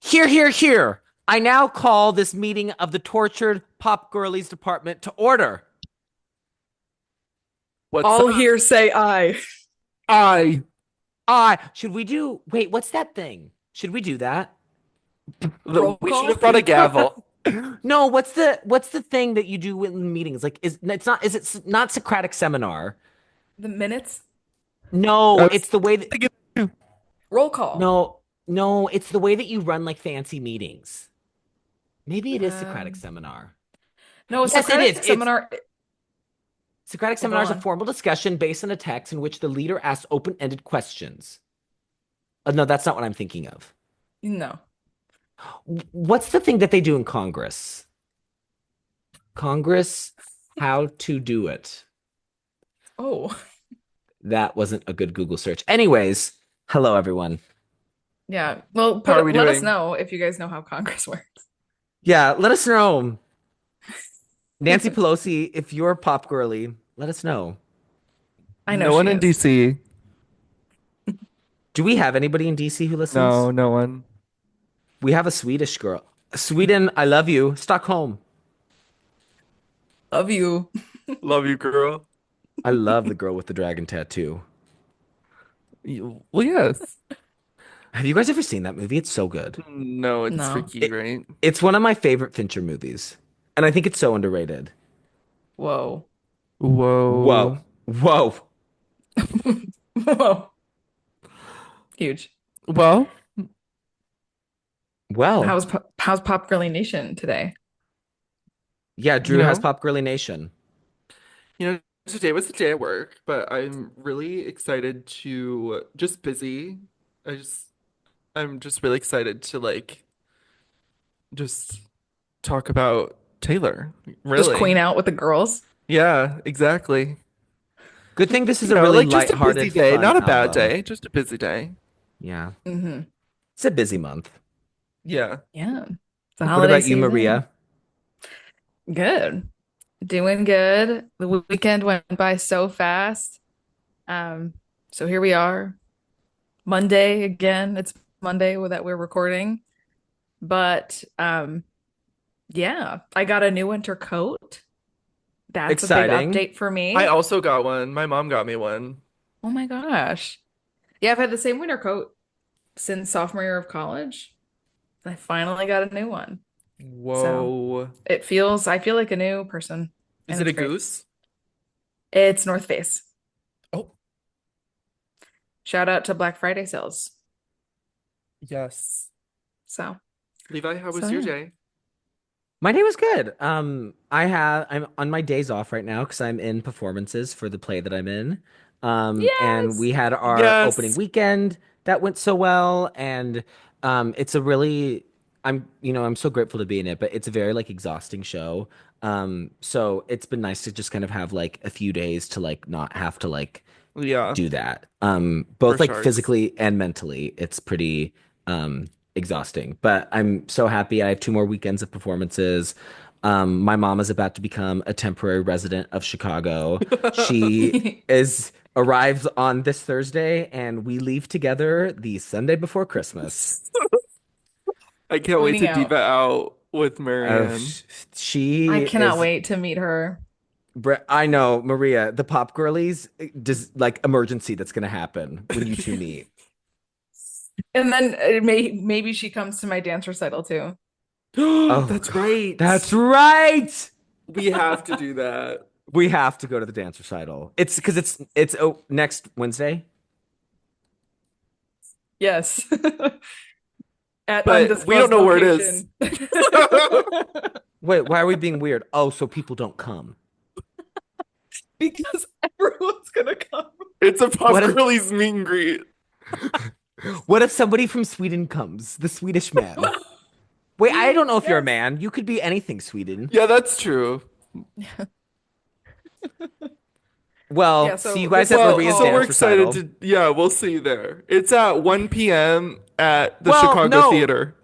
Here, here, here. I now call this meeting of the tortured Pop Girlies department to order. What's All up? here say I. I Should we do, wait, what's that thing? Should we do that? Roll we should have call. brought a gavel. No, what's the thing that you do in meetings? Like, is it not Socratic seminar? The minutes. No, I it's was the way that, thinking, Roll call. no, no, it's the way that you run like fancy meetings. Maybe it is Socratic Um, seminar. no, Yes, it is. Socratic It's seminar. Socratic Well, go seminar is a on. formal discussion based on a text in which the leader asks open-ended questions. No, that's not what I'm thinking of. No. What's the thing that they do in Congress? Congress, how to do it. Oh, That wasn't a good Google search. Anyways, hello everyone. yeah. Well, how are we let us doing? know if you guys know how Congress works. Yeah, let us know. Nancy Pelosi, if you're a pop girly, let us know. I know No she one in is. DC. Do we have anybody in DC who listens? No, no one. We have a Swedish girl. Sweden, I love you. Stockholm. Love you. Love you, girl. I love the girl with the dragon tattoo. Well, yes. Have you guys ever seen that movie? It's so good. No, it's No. tricky, It, right? it's one of my favorite Fincher movies, and I think it's so underrated. Whoa. Whoa. Whoa. Whoa. Whoa. Huge. Well, Well, How's Pop Girly Nation today? yeah, you Drew has know, Pop Girly Nation. you know, today was the day at work, but I'm really excited to just busy. I just I'm just really excited to just talk about Taylor. Just queen Really. out with the girls? Yeah, exactly. Good thing this is You a know, really like just a busy lighthearted, day, fun not a bad album. day, just a busy day. Yeah, Mm-hmm. it's a busy month. Yeah. Yeah. It's the What holiday about you, season. Maria? Good. Doing good. The weekend went by so fast. Um, so here we are. Monday again. It's Monday that we're recording. But yeah, I got a new winter coat. That's a big Exciting. update for I me. also got one. My mom got me one. Oh my gosh. Yeah, I've had the same winter coat since sophomore year of college. I finally got a new one. So Whoa. I feel like a new person, Is and it it's a great. goose? It's North Face. Oh, Shout out to Black Friday sales. yes. So, Levi, how so was your yeah. day? My day was good. I'm on my days off right now because I'm in performances for the play that I'm in. And Yes. we had our opening Yes. weekend that went so well, and it's a really I'm so grateful to be in it, but it's a very like exhausting show. So it's been nice to just kind of have like a few days to like not have to like Yeah, do that. for Both like sharks. physically and mentally, it's pretty exhausting. But I'm so happy. I have two more weekends of performances. My mom is about to become a temporary resident of Chicago. She is arrives on this Thursday, and we leave together the Sunday before Christmas. I can't wait Pointing to diva out. out with Uh, Marianne. she I cannot is. wait to meet her. I know, Maria, the Pop Girlies, just like emergency that's gonna happen when you two meet. And then maybe she comes to my dance recital too. Oh That's God, right. that's right. We have to do that. We have to go to the dance recital. It's because it's next Wednesday. Yes. At But we don't undisclosed know where it is. location. Wait, why are we being weird? Oh, so people don't come. Because everyone's gonna come. It's a Pop What if Girlies meet and greet. what if somebody from Sweden comes? The Swedish man. Wait, I don't know if you're a Yes. man. You could be anything, Sweden. Yeah, that's true. Yeah, Well, see you so guys this at is the Well, Maria's so we're call. dance excited recital. to, yeah, we'll see you there. It's at 1 p.m. at the Well, Chicago no, Theater.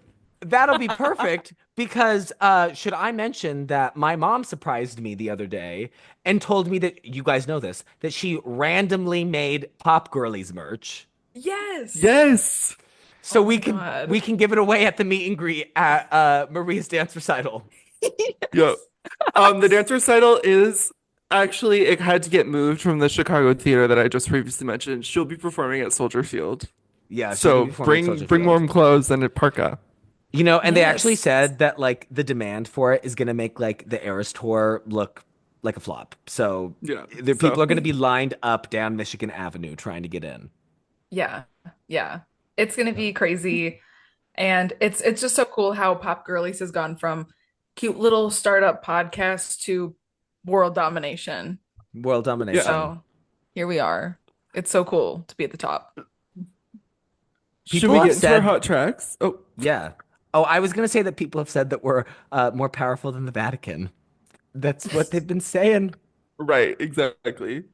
that'll be perfect because should I mention that my mom surprised me the other day and told me that you guys know this, that she randomly made Pop Girlies merch. Yes. Yes. So Oh we my can God. we can give it away at the meet and greet at Maria's dance recital. Yep. Yes. The dance recital is actually it had to get moved from the Chicago theater that I just previously mentioned. She'll be performing at Soldier Field. Yeah, she's gonna So be performing at bring Soldier bring Field. warm clothes and a parka. And they actually Yes. said that like the demand for it is gonna make like the Eras tour look like a flop. So Yeah. the people So are gonna be lined up down Michigan Avenue trying to get in. Yeah. Yeah. It's gonna be crazy. And it's just so cool how Pop Girlies has gone from cute little startup podcast to world domination. World yeah. domination. So here we are. It's so cool to be at the top. Should People we have get into our said, hot tracks? Oh, yeah. Oh, I was gonna say that people have said that we're more powerful than the Vatican. That's what they've been saying. right, exactly.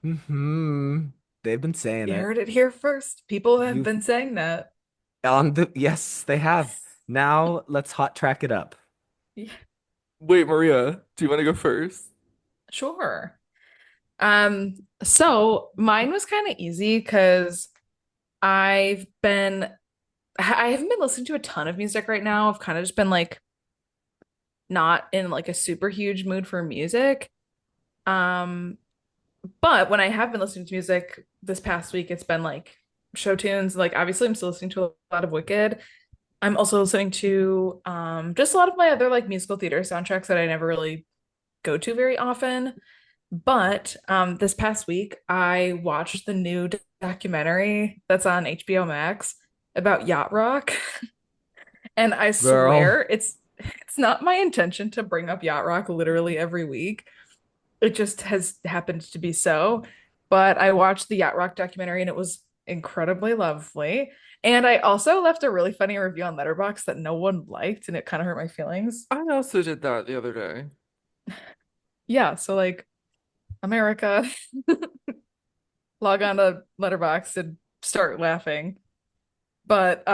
Hmm. They've been saying You it. heard it here first. People have You've been saying that. on the yes, they have. Now let's hot track it up. Yeah, Wait, Maria, do you want to go first? sure. So mine was kind of easy because I've been I haven't been listening to a ton of music right now. I've kind of just been like not in like a super huge mood for music. Um, but when I have been listening to music this past week, it's been like show tunes. Like obviously I'm still listening to a lot of Wicked. I'm also listening to just a lot of my other like musical theater soundtracks that I never really go to very often. But this past week I watched the new documentary that's on HBO Max about yacht rock. And I Girl, swear it's not my intention to bring up yacht rock literally every week. It just has happened to be so. But I watched the yacht rock documentary and it was incredibly lovely. And I also left a really funny review on Letterboxd that no one liked, and it kind of hurt my feelings. I also did that the other day. Yeah, so like America, log on to Letterboxd and start laughing. But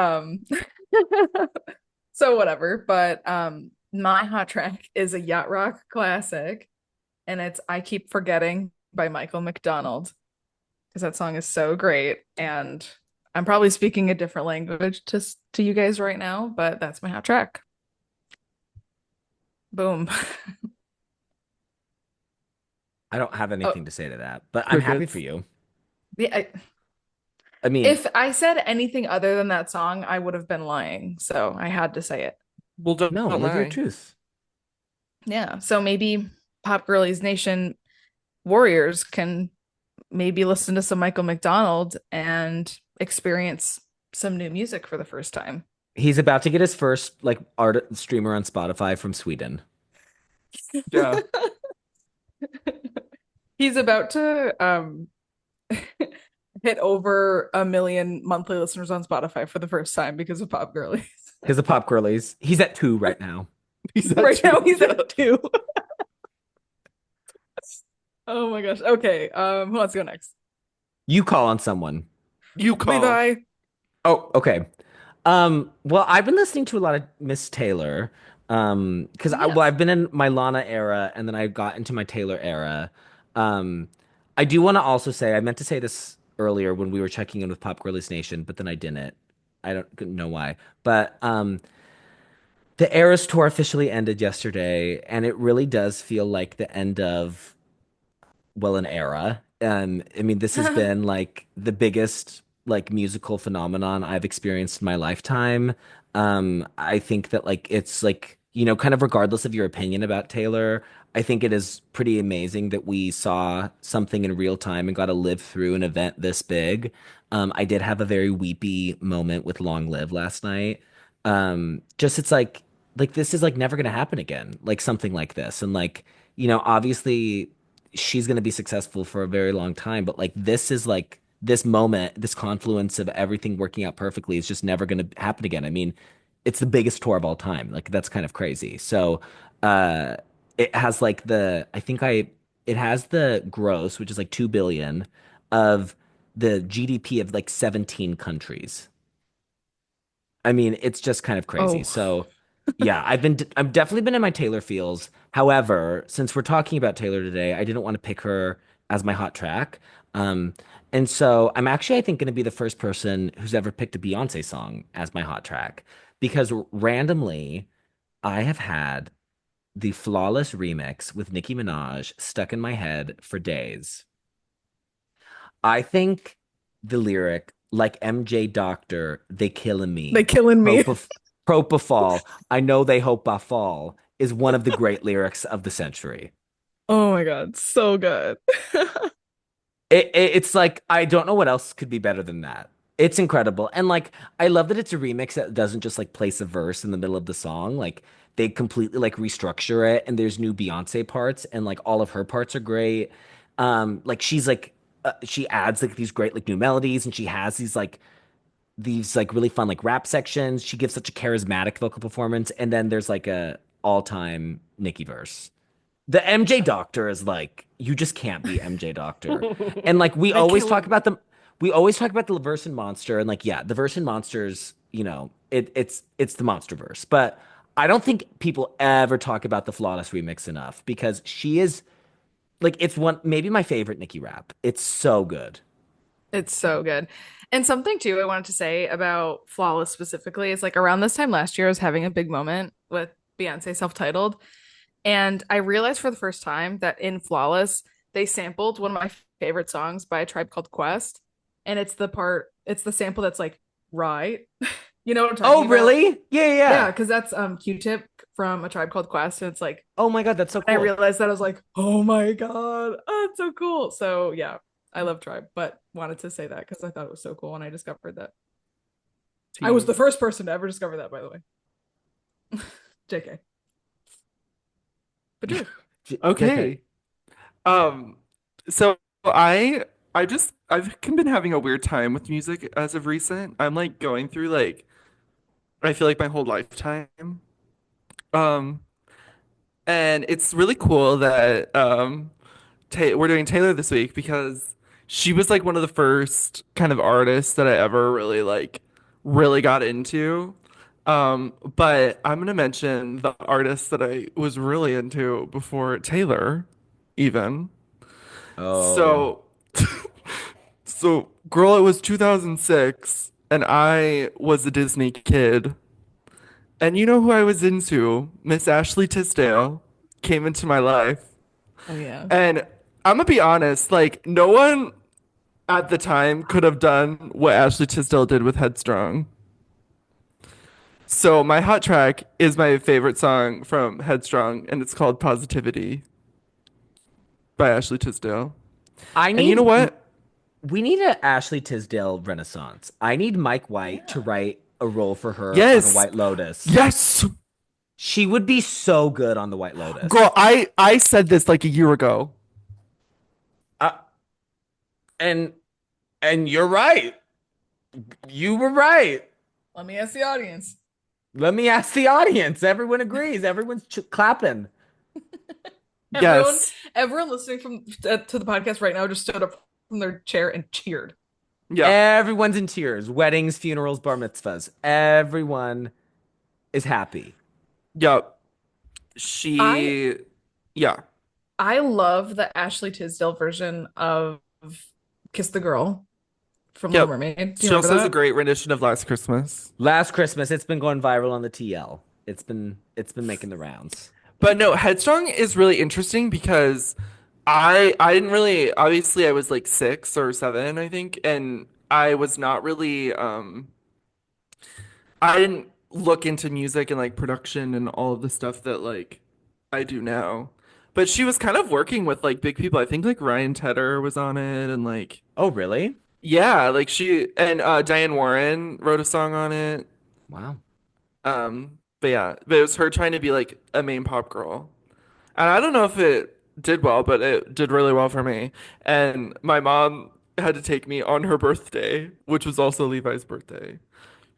so whatever. But my hot track is a yacht rock classic, and it's I Keep Forgetting by Michael McDonald because that song is so great. And I'm probably speaking a different language to you guys right now, but that's my hot track. Boom. I don't have Oh, anything to say to that, but I'm happy for Crickets. you. yeah, I mean, if I said anything other than that song, I would have been lying. So I had to say it. Well, no, don't live your lie. truth. Yeah. So maybe Pop Girlies Nation Warriors can maybe listen to some Michael McDonald and experience some new music for the first time. He's about to get his first like art streamer on Spotify from Sweden. Yeah. He's about to hit over 1 million monthly listeners on Spotify for the first time because of Pop Girlies. Because of Pop Girlies. He's at 2 right now. He's that Right now too. he's Yeah. at 2. Oh my gosh. Okay. Who wants to go next? You call on someone. You call. Levi. Oh, okay. Well, I've been listening to a lot of Miss Taylor. Because Yes. I've been in my Lana era and then I got into my Taylor era. Um, I do want to also say I meant to say this earlier when we were checking in with Pop Girlies Nation, but then I didn't. I don't know why. But the Eras tour officially ended yesterday, and it really does feel like the end of an era. I mean, this has been like the biggest like musical phenomenon I've experienced in my lifetime. I think that like it's like, kind of regardless of your opinion about Taylor, I think it is pretty amazing that we saw something in real time and got to live through an event this big. I did have a very weepy moment with Long Live last night. Just it's like this is like never gonna happen again, like something like this. And like, obviously she's going to be successful for a very long time, but like this is like this moment, this confluence of everything working out perfectly is just never going to happen again. I mean, it's the biggest tour of all time. Like that's kind of crazy. So, uh it has like it has the gross, which is like 2 billion of the GDP of like 17 countries. I mean, it's just kind of crazy. Oh. So, yeah, I've definitely been in my Taylor feels. However, since we're talking about Taylor today, I didn't want to pick her as my hot track. Um, and so I'm actually, I think, going to be the first person who's ever picked a Beyonce song as my hot track because randomly I have had the Flawless remix with Nicki Minaj stuck in my head for days. I think the lyric, like MJ Doctor, they killing They me, killing me. Propaf propofol, I know they hope I fall, is one of the great lyrics of the century. Oh my God, so good. It's like I don't know what else could be better than that. It's incredible. And like I love that it's a remix that doesn't just like place a verse in the middle of the song. Like they completely like restructure it and there's new Beyonce parts and like all of her parts are great. Like she's like she adds like these great like new melodies and she has these like really fun like rap sections. She gives such a charismatic vocal performance and then there's like a all-time Nicki verse. The MJ Doctor is like you just can't be MJ Doctor. And like They killing me. we always talk about the verse and monster and like yeah, the verse and monsters, you know, it's the monster verse. But I don't think people ever talk about the Flawless remix enough because she is like it's one maybe my favorite Nicki rap. It's so good. It's so good. And something too I wanted to say about Flawless specifically is like around this time last year, I was having a big moment with Beyonce self-titled. And I realized for the first time that in Flawless, they sampled one of my favorite songs by a tribe called Quest. And it's the sample that's like, right. You know what I'm talking Oh, about? really? Yeah, yeah, Yeah, yeah. because that's Q-Tip from a tribe called Quest. And it's like Oh my God, that's so I cool. realized that I was like, oh my God, oh, it's so cool. So yeah, I love Tribe, but wanted to say that because I thought it was so cool when I discovered that. I was Tea. the first person to ever discover that, by the way. JK. But true. JK. Okay. Um, so I've been having a weird time with music as of recent. I'm like going through like I feel like my whole lifetime. Um, and it's really cool that Ta we're doing Taylor this week because she was like one of the first kind of artists that I ever really got into. But I'm gonna mention the artist that I was really into before Taylor, even. Oh. So, so girl, it was 2006, and I was a Disney kid. And you know who I was into? Miss Ashley Tisdale came into my life. Oh yeah. And I'm gonna be honest, like no one at the time could have done what Ashley Tisdale did with Headstrong. So my hot track is my favorite song from Headstrong, and it's called Positivity by Ashley Tisdale. I And you know need what? We need a Ashley Tisdale renaissance. I need Mike White to Yeah. write a role for her on a Yes, White Lotus. yes, She would be so good on the White Lotus. girl. I said this like a year ago. Uh, and and you're right. You were right. Let me ask the audience. Let me ask the audience. Everyone agrees. Everyone's clapping. Everyone, Yes, everyone listening from to the podcast right now just stood up from their chair and cheered. yeah, Everyone's in tears. Weddings, funerals, bar mitzvahs. Everyone is happy. yeah. I She, yeah, I love the Ashley Tisdale version of Kiss the Girl from Little yep. Mermaid. Do you She remember also has a that? great rendition of Last Christmas. Last Christmas, it's been going viral on the TL. It's been making the rounds. But no, Headstrong is really interesting because I didn't really obviously I was like 6 or 7, I think, and I was not really I didn't look into music and like production and all of the stuff that like I do now. But she was kind of working with like big people. I think like Ryan Tedder was on it and like Oh, really? yeah, like she and Diane Warren wrote a song on it. Wow. But yeah, but it was her trying to be like a main pop girl. And I don't know if it did well, but it did really well for me. And my mom had to take me on her birthday, which was also Levi's birthday,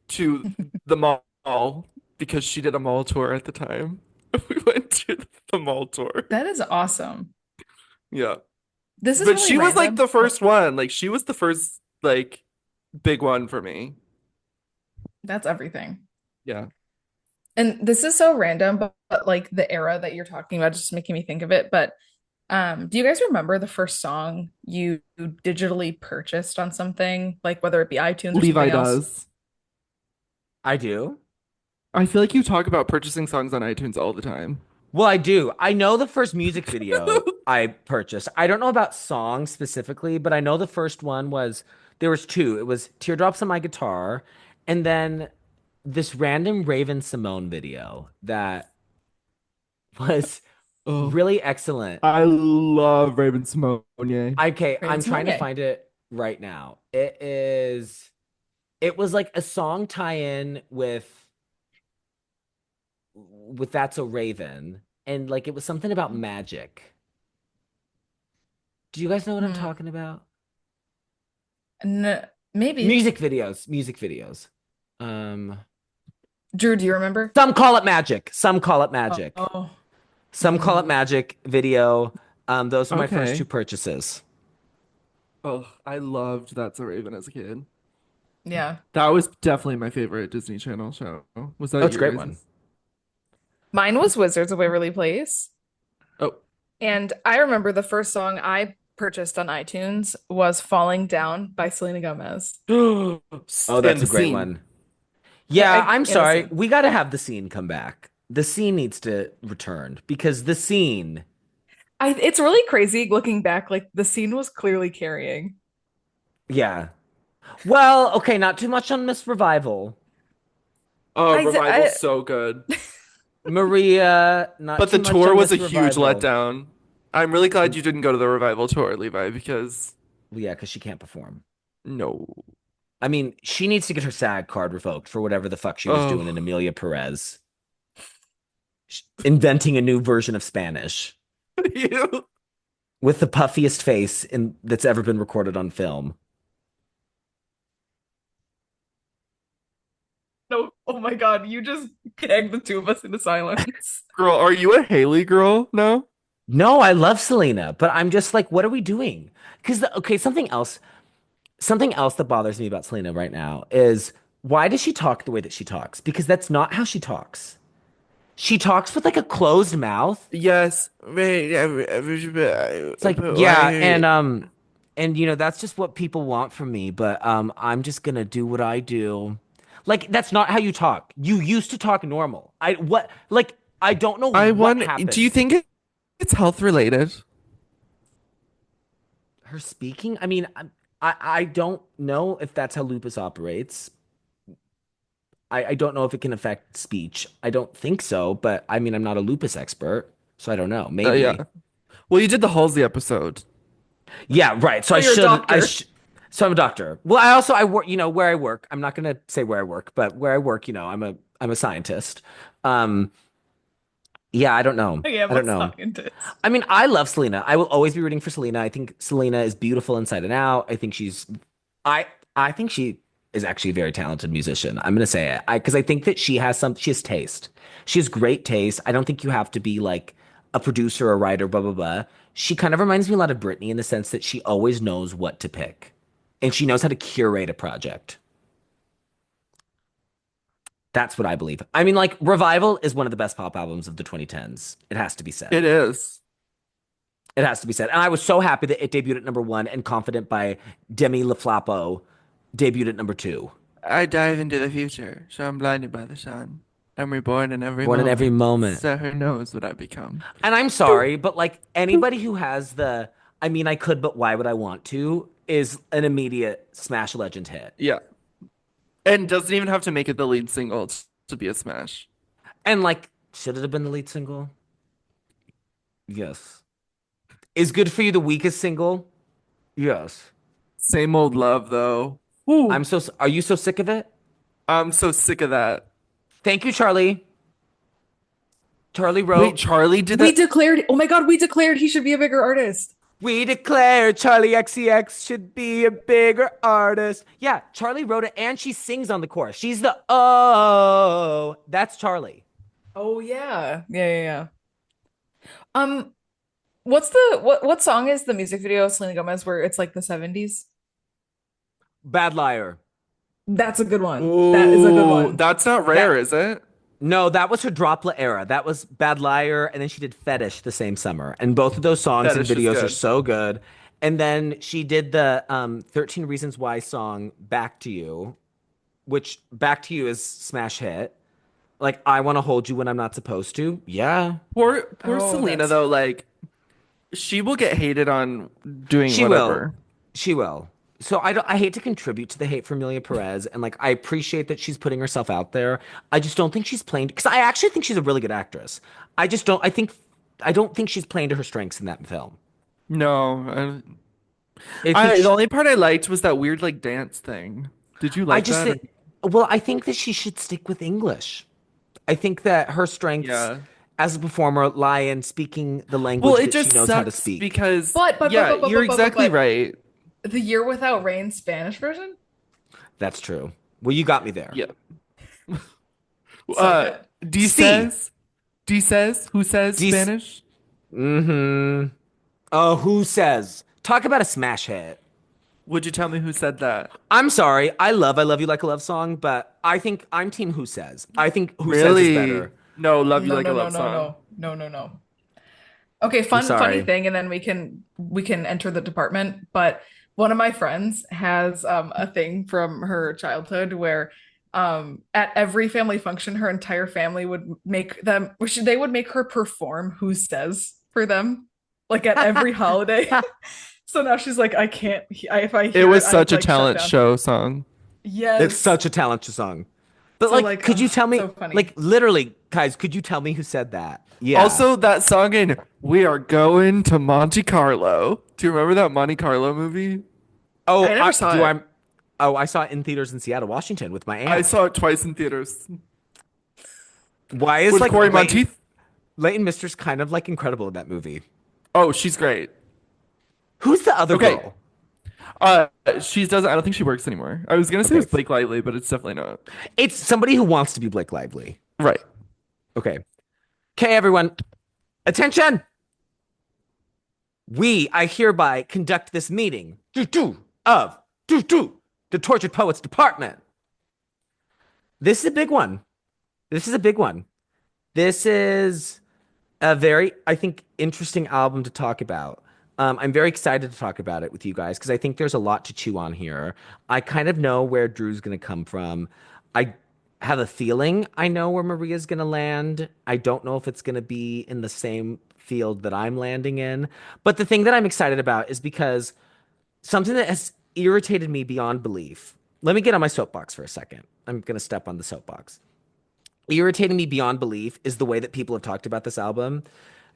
to the mall because she did a mall tour at the time. We went to the mall tour. That is awesome. Yeah. This is But really she was like random. the first one. Like she was the first like big one for me. That's everything. Yeah. And this is so random, but like the era that you're talking about just making me think of it. But Do you guys remember the first song you digitally purchased on something, like whether it be iTunes or Levi something else? does. I do. I feel like you talk about purchasing songs on iTunes all the time. Well, I do. I know the first music video I purchased. I don't know about songs specifically, but I know the first one was there was two. It was Teardrops on My Guitar, and then this random Raven Simone video that was Oh, really excellent. I love Raven Simone. Okay, I'm trying to Raven-Symoné. find it right now. It was like a song tie-in with That's a Raven, and like it was something about magic. Do you guys know what I'm Hmm. talking about? N Maybe. Music videos. Um, Drew, do you remember? some call it magic. Some call it magic. Oh. Some call it Hmm. magic video. Those were my first two Okay. purchases. Oh, I loved That's a Raven as a kid. Yeah. That was definitely my favorite Disney Channel show. Was Oh, that it's a your great one. guys's? Mine was Wizards of Waverly Place. Oh, And I remember the first song I purchased on iTunes was Falling Down by Selena Gomez. Oh, and that's the a great scene. one. Yeah, I'm And the sorry. scene. We got to have the scene come back. The scene needs to return because the scene, It's really crazy looking back, like the scene was clearly carrying. yeah. Well, okay, not too much on Miss Revival. Oh, Revival's I so good. Maria, not But too the much tour on was a Miss huge Revival. letdown. I'm really glad you didn't go to the Revival tour, Levi, because Well, yeah, because she can't perform. no. I mean, she needs to get her SAG card revoked for whatever the fuck she was doing in Oh, Amelia Perez, inventing a new version of Spanish you. with the puffiest face that's ever been recorded on film. no, oh my God, you just gagged the two of us into silence. Girl, are you a Haley girl? No? No, I love Selena, but I'm just like, what are we doing? Because okay, something else that bothers me about Selena right now is why does she talk the way that she talks? Because that's not how she talks. She talks with like a closed mouth. Yes. It's like, yeah, and that's just what people want from me, but I'm just gonna do what I do. Like that's not how you talk. You used to talk normal. I don't know I what want. Do you happened. think it's health related? Her speaking, I mean, I don't know if that's how lupus operates. I don't know if it can affect speech. I don't think so, but I mean, I'm not a lupus expert, so I don't know. Yeah. Maybe. Well, you did the Halsey episode. Yeah, right. So Oh, I you're a should I doctor. sh so I'm a doctor. Well, I work, where I work. I'm not gonna say where I work, but where I work, I'm a scientist. Um, yeah, I don't know. I am I a don't know. scientist. I mean, I love Selena. I will always be rooting for Selena. I think Selena is beautiful inside and out. I I think she is actually a very talented musician. I'm gonna say it. Because I think that she has taste. She has great taste. I don't think you have to be like a producer or writer, blah blah blah. She kind of reminds me a lot of Britney in the sense that she always knows what to pick, and she knows how to curate a project. That's what I believe. I mean, like Revival is one of the best pop albums of the 2010s. It has to be said. It is. It has to be said. And I was so happy that it debuted at number one and Confident by Demi LaFlapo debuted at number two. I dive into the future, so I'm blinded by the sun. I'm reborn in every Born in every moment, moment. so who knows what I become. And I'm Boop, sorry, but like boop. anybody who has I mean, I could, but why would I want to, is an immediate Smash Legend hit. Yeah. And doesn't even have to make it the lead single to be a smash. And like, should it have been the lead single? Yes. Is Good For You the weakest single? Yes. Same old love, though. Whew. Are you so sick of it? I'm so sick of that. Thank you, Charlie. Charlie Wait, wrote, Charlie did We that? declared, oh my God, we declared he should be a bigger artist. We declare Charlie XCX should be a bigger artist. Yeah, Charlie wrote it and she sings on the chorus. She's the oh, that's Charlie. Oh yeah. Yeah. Um, what song is the music video of Selena Gomez where it's like the 70s? Bad liar. That's a good one. That is a good Ooh, one. that's not rare, That is it? No, that was her droplet era. That was Bad Liar, and then she did Fetish the same summer. And both of those songs and Fetish is videos are good. so good. And then she did the 13 Reasons Why song Back to You, which Back to You is smash hit. Like I want to hold you when I'm not supposed to. Yeah. Poor Oh, Selena that's though, like she will get hated on doing She will. whatever. She will. So I hate to contribute to the hate for Amelia Perez, and like I appreciate that she's putting herself out there. I just don't think she's playing because I actually think she's a really good actress. I just don't. I don't think she's playing to her strengths in that film. No, I think the only part I liked was that weird like dance thing. Did you I like just that? Or... think. Well, I think that she should stick with English. I think that her strengths Yeah. as a performer lie in speaking the Well, language it that she just knows how to sucks speak. because but yeah, but but you're but but but exactly but right. the Year Without Rain Spanish version? That's true. Well, you got me there. Yeah. So Uh, good. D C. says, D says, who says D. Spanish? Mm-hmm. Oh, who says? Talk about a smash hit. Would you tell me who said that? I'm sorry. I love you like a love song, but I think I'm team Who Says. I think Who Says is Really? better. No, love you No, like a no, no, love no, song. no. No, no, no. Okay, I'm funny sorry. thing, and then we can enter the department. But one of my friends has a thing from her childhood where at every family function, her entire family would make them, they would make her perform Who Says for them, like at every holiday. So now she's like, I can't, if I It hear it, was I such a like shut talent down. show song. It's Yes. such a talented song. But So like, like, could you tell me, so like, funny. literally, guys, could you tell me who said that? Yeah. Also, that song in "We Are Going to Monte Carlo." Do you remember that Monte Carlo movie? I Oh, never saw do it. I? Oh, I saw it in theaters in Seattle, Washington with my I aunt. saw it twice in theaters Why is with like Corey Monteith. Leighton Mister's kind of like incredible in that movie? Oh, she's great. Who's the other Okay, girl? she doesn't. I don't think she works anymore. I was gonna say it was Okay. Blake Lively, but it's definitely not. It's somebody who wants to be Blake Lively. Right. Okay. Okay, everyone. Attention! I hereby conduct this meeting of the Tortured Poets Department. This is a big one. This is a big one. This is a very, I think, interesting album to talk about. I'm very excited to talk about it with you guys because I think there's a lot to chew on here. I kind of know where Drew's going to come from. I have a feeling I know where Maria's going to land. I don't know if it's going to be in the same field that I'm landing in. But the thing that I'm excited about is because something that has irritated me beyond belief. Let me get on my soapbox for a second. I'm going to step on the soapbox. Irritating me beyond belief is the way that people have talked about this album.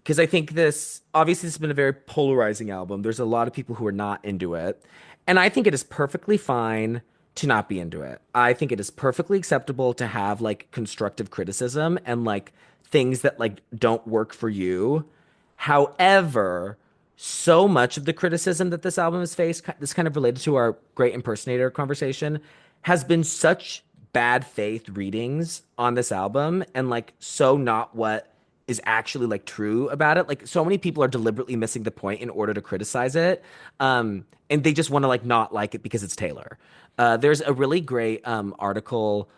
Because I think obviously, this has been a very polarizing album. There's a lot of people who are not into it. And I think it is perfectly fine to not be into it. I think it is perfectly acceptable to have like constructive criticism and like things that like don't work for you. However, so much of the criticism that this album has faced, this kind of related to our great impersonator conversation, has been such bad faith readings on this album and like so not what is actually like true about it. Like so many people are deliberately missing the point in order to criticize it. And they just want to like not like it because it's Taylor. There's a really great article.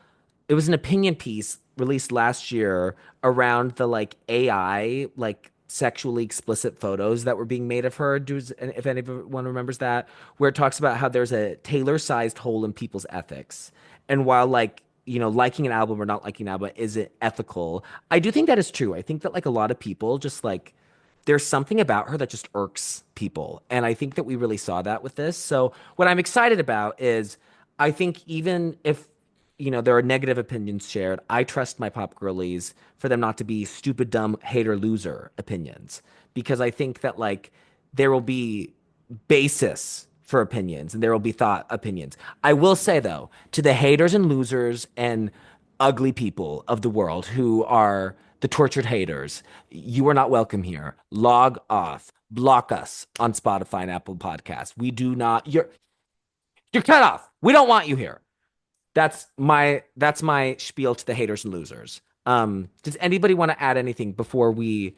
It was an opinion piece released last year around the like AI like sexually explicit photos that were being made of her. If anyone remembers that, where it talks about how there's a Taylor-sized hole in people's ethics, and while like liking an album or not liking an album isn't ethical, I do think that is true. I think that like a lot of people just like there's something about her that just irks people. And I think that we really saw that with this. So what I'm excited about is I think even if there are negative opinions shared, I trust my pop girlies for them not to be stupid, dumb, hater, loser opinions. Because I think that like there will be basis for opinions and there will be thought opinions. I will say though, to the haters and losers and ugly people of the world who are the tortured haters, you are not welcome here. Log off. Block us on Spotify and Apple Podcasts. We do not. You're cut off. We don't want you here. That's my spiel to the haters and losers. Does anybody want to add anything before we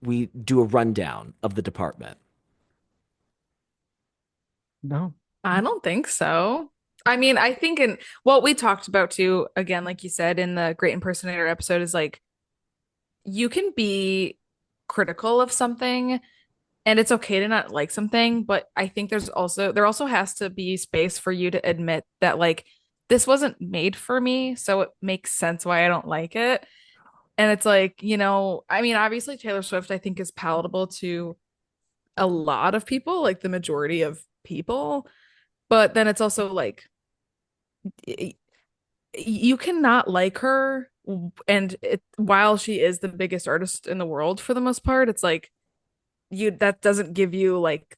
do a rundown of the department? No. I don't think so. I mean, I think in what we talked about too, again, like you said in the Great Impersonator episode, is like you can be critical of something and it's okay to not like something, but I think there also has to be space for you to admit that like this wasn't made for me, so it makes sense why I don't like it. And it's like, I mean, obviously Taylor Swift I think is palatable to a lot of people, like the majority of people, but then it's also like you cannot like her and while she is the biggest artist in the world for the most part, it's like you that doesn't give you like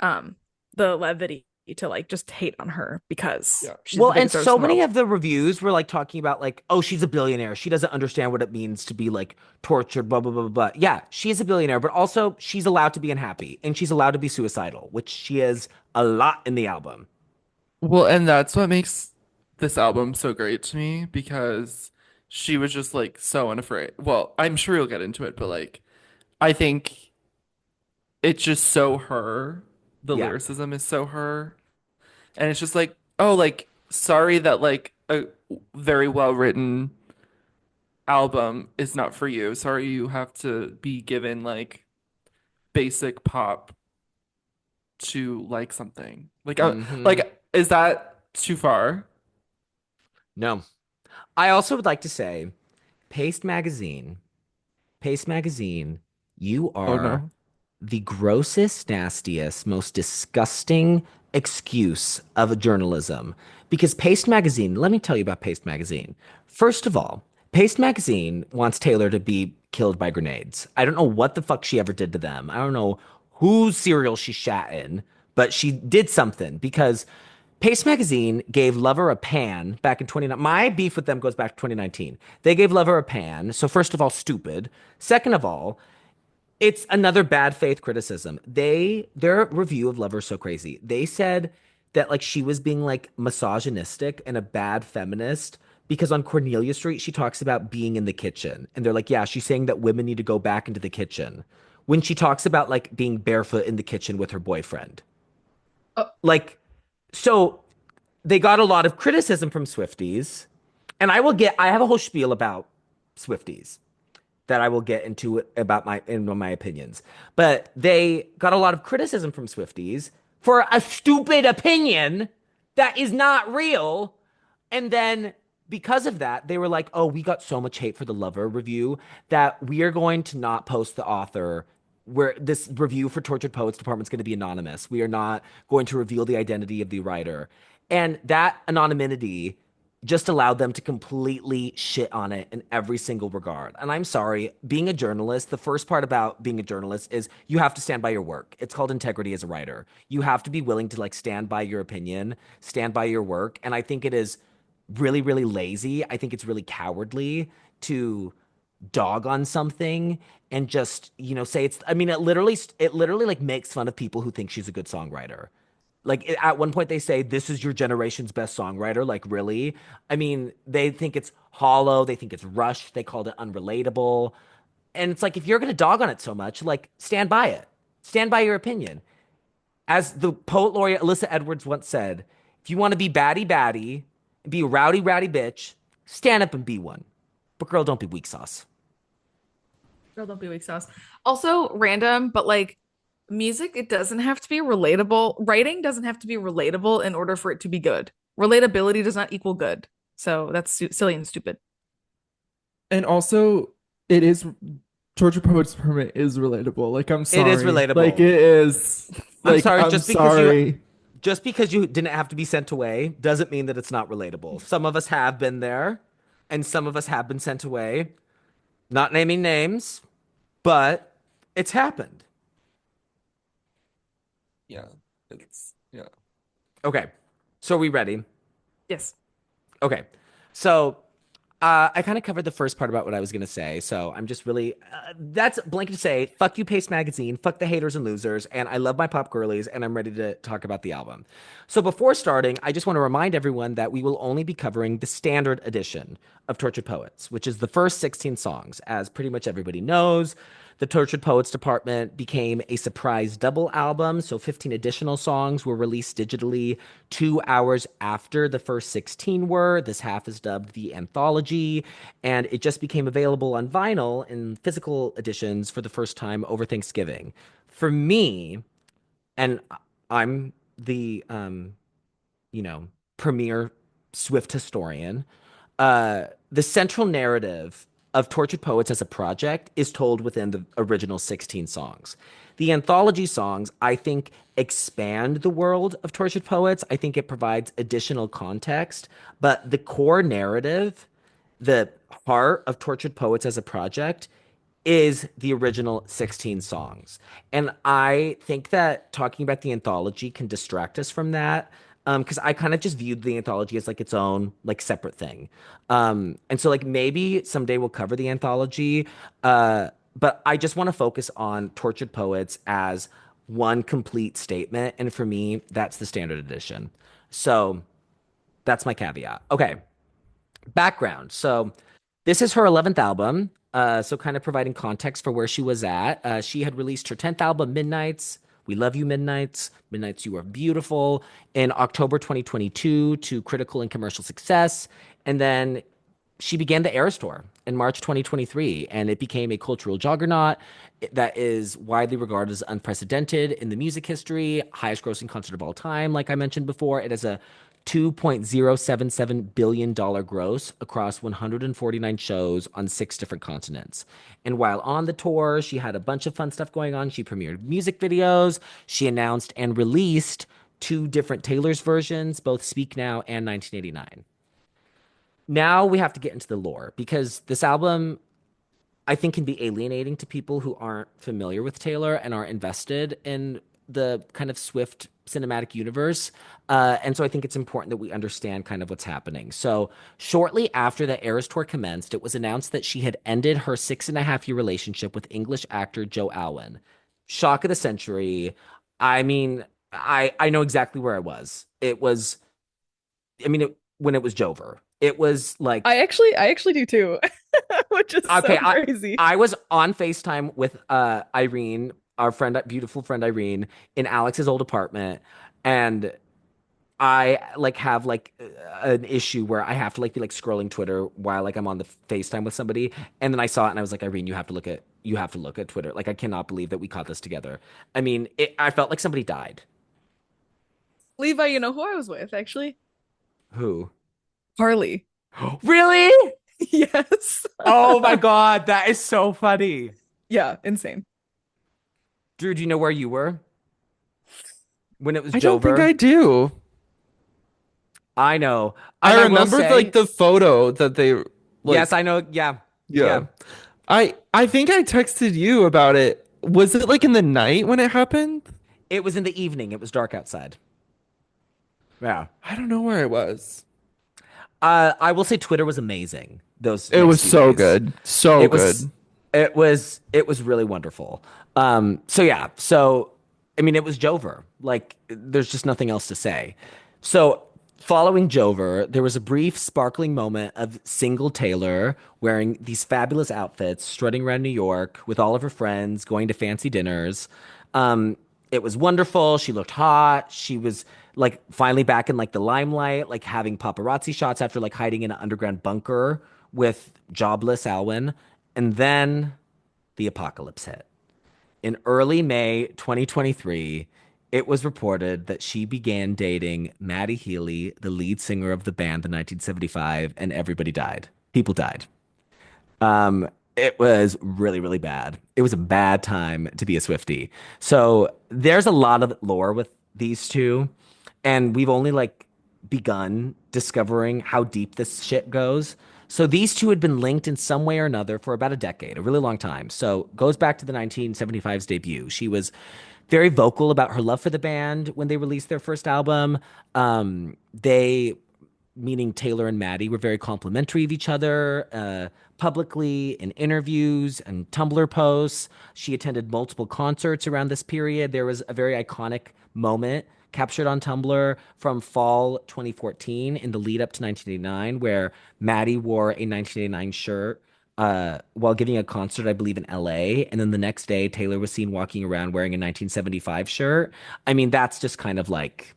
um the levity to like just hate on her because Yeah. she's Well, the and biggest artist so in the many world. of the reviews were like talking about like, oh, she's a billionaire. She doesn't understand what it means to be like tortured, blah, blah, blah, blah. Yeah, she is a billionaire, but also she's allowed to be unhappy and she's allowed to be suicidal, which she is a lot in the album. Well, and that's what makes this album so great to me because she was just like so unafraid. Well, I'm sure you'll get into it, but like I think it's just so her. The Yeah. lyricism is so her. And it's just like, oh, like sorry that like a very well written album is not for you. Sorry you have to be given like basic pop to like something. Hmm. Like is that too far? No. I also would like to say, Paste Magazine, Paste Magazine, you Oh are no. the grossest, nastiest, most disgusting excuse of journalism. Because Paste Magazine, let me tell you about Paste Magazine. First of all, Paste Magazine wants Taylor to be killed by grenades. I don't know what the fuck she ever did to them. I don't know whose cereal she shat in, but she did something because Paste Magazine gave Lover a pan back in 2019. My beef with them goes back to 2019. They gave Lover a pan. So, first of all, stupid. Second of all, it's another bad faith criticism. Their review of Lover is so crazy. They said that like she was being like misogynistic and a bad feminist because on Cornelia Street she talks about being in the kitchen. And they're like, yeah, she's saying that women need to go back into the kitchen. When she talks about like being barefoot in the kitchen with her boyfriend. Oh, Like, so they got a lot of criticism from Swifties. And I have a whole spiel about Swifties that I will get into about my opinions. But they got a lot of criticism from Swifties for a stupid opinion that is not real. And then because of that, they were like, "Oh, we got so much hate for the Lover review that we are going to not post the author where this review for Tortured Poets Department is going to be anonymous. We are not going to reveal the identity of the writer." And that anonymity just allowed them to completely shit on it in every single regard. And I'm sorry, being a journalist, the first part about being a journalist is you have to stand by your work. It's called integrity as a writer. You have to be willing to like stand by your opinion, stand by your work. And I think it is really, really lazy. I think it's really cowardly to dog on something and just, say it's, I mean, it literally like makes fun of people who think she's a good songwriter. Like at one point they say this is your generation's best songwriter. Like really? I mean, they think it's hollow, they think it's rushed, they called it unrelatable. And it's like if you're gonna dog on it so much, like stand by it. Stand by your opinion. As the poet laureate Alyssa Edwards once said, if you want to be batty batty, be a rowdy rowdy bitch, stand up and be one. But girl, don't be weak sauce. girl, don't be weak sauce. Also, random, but like music, it doesn't have to be relatable. Writing doesn't have to be relatable in order for it to be good. Relatability does not equal good. So that's silly and stupid. And also, it is Torture Poets Permit is relatable. Like, I'm It is sorry. Like, relatable. it is. I'm Like, sorry, I'm sorry. just because you didn't have to be sent away doesn't mean that it's not relatable. Some of us have been there, and some of us have been sent away. Not naming names, but it's happened. Yeah, yeah. Okay, so are we ready? Yes. Okay, so I kind of covered the first part about what I was gonna say, so I'm just really that's blanket to say fuck you, Paste Magazine, fuck the haters and losers, and I love my pop girlies, and I'm ready to talk about the album. So before starting, I just want to remind everyone that we will only be covering the standard edition of Tortured Poets, which is the first 16 songs. As pretty much everybody knows, the Tortured Poets Department became a surprise double album, so 15 additional songs were released digitally 2 hours after the first 16 were. This half is dubbed the anthology, and it just became available on vinyl in physical editions for the first time over Thanksgiving. For me, and I'm the you know, premier Swift historian, the central narrative of Tortured Poets as a project is told within the original 16 songs. The anthology songs, I think, expand the world of Tortured Poets. I think it provides additional context, but the core narrative, the heart of Tortured Poets as a project, is the original 16 songs. And I think that talking about the anthology can distract us from that. Because I kind of just viewed the anthology as like its own like separate thing. And so like maybe someday we'll cover the anthology. But I just want to focus on Tortured Poets as one complete statement. And for me, that's the standard edition. So that's my caveat. Okay, background. So this is her 11th album. So kind of providing context for where she was at. She had released her 10th album, Midnights. We Love You, Midnights. Midnights, You Are Beautiful in October 2022 to critical and commercial success. And then she began the Eras Tour in March 2023, and it became a cultural juggernaut that is widely regarded as unprecedented in the music history, highest grossing concert of all time. Like I mentioned before, it has a $2.077 billion gross across 149 shows on 6 different continents. And while on the tour, she had a bunch of fun stuff going on. She premiered music videos. She announced and released 2 different Taylor's versions, both Speak Now and 1989. Now we have to get into the lore because this album, I think, can be alienating to people who aren't familiar with Taylor and aren't invested in the kind of Swift cinematic universe. And so I think it's important that we understand kind of what's happening. So, shortly after the Eras Tour commenced, it was announced that she had ended her 6.5 year relationship with English actor Joe Alwyn. Shock of the century. I mean, I know exactly where I was. It was, I mean, when it was Jover. It was like I actually do too, which is okay, so crazy. I was on FaceTime with Irene, our friend, beautiful friend Irene, in Alex's old apartment, and I like have like an issue where I have to like be like scrolling Twitter while like I'm on the FaceTime with somebody, and then I saw it and I was like, Irene, you have to look at Twitter. Like I cannot believe that we caught this together. I mean, I felt like somebody died. Levi, you know who I was with, actually? Who? Harley. Really? Yes. Oh my God, that is so funny. Yeah, insane. Drew, do you know where you were when it was I don't think Jover? I do. I know. And I I will remember like say, the photo that they yes, like I know. Yeah. yeah. Yeah. I think I texted you about it. Was it like in the night when it happened? It was in the evening. It was dark outside. Yeah. I don't know where I was. I will say Twitter was amazing those It next was few so days. good. So It was good. it was really wonderful. So yeah, so I mean it was Jover. Like there's just nothing else to say. So following Jover, there was a brief sparkling moment of single Taylor wearing these fabulous outfits, strutting around New York with all of her friends, going to fancy dinners. Um, it was wonderful. She looked hot. She was like finally back in like the limelight, like having paparazzi shots after like hiding in an underground bunker with jobless Alwyn. And then the apocalypse hit. In early May 2023, it was reported that she began dating Maddie Healy, the lead singer of the band, the 1975, and everybody died. People died. It was really, really bad. It was a bad time to be a Swiftie. So there's a lot of lore with these two, and we've only like begun discovering how deep this shit goes. So these two had been linked in some way or another for about a decade, a really long time. So goes back to the 1975's debut. She was very vocal about her love for the band when they released their first album. They meaning Taylor and Maddie, were very complimentary of each other publicly in interviews and Tumblr posts. She attended multiple concerts around this period. There was a very iconic moment captured on Tumblr from fall 2014 in the lead up to 1989, where Maddie wore a 1989 shirt while giving a concert, I believe, in LA. And then the next day, Taylor was seen walking around wearing a 1975 shirt. I mean, that's just kind of like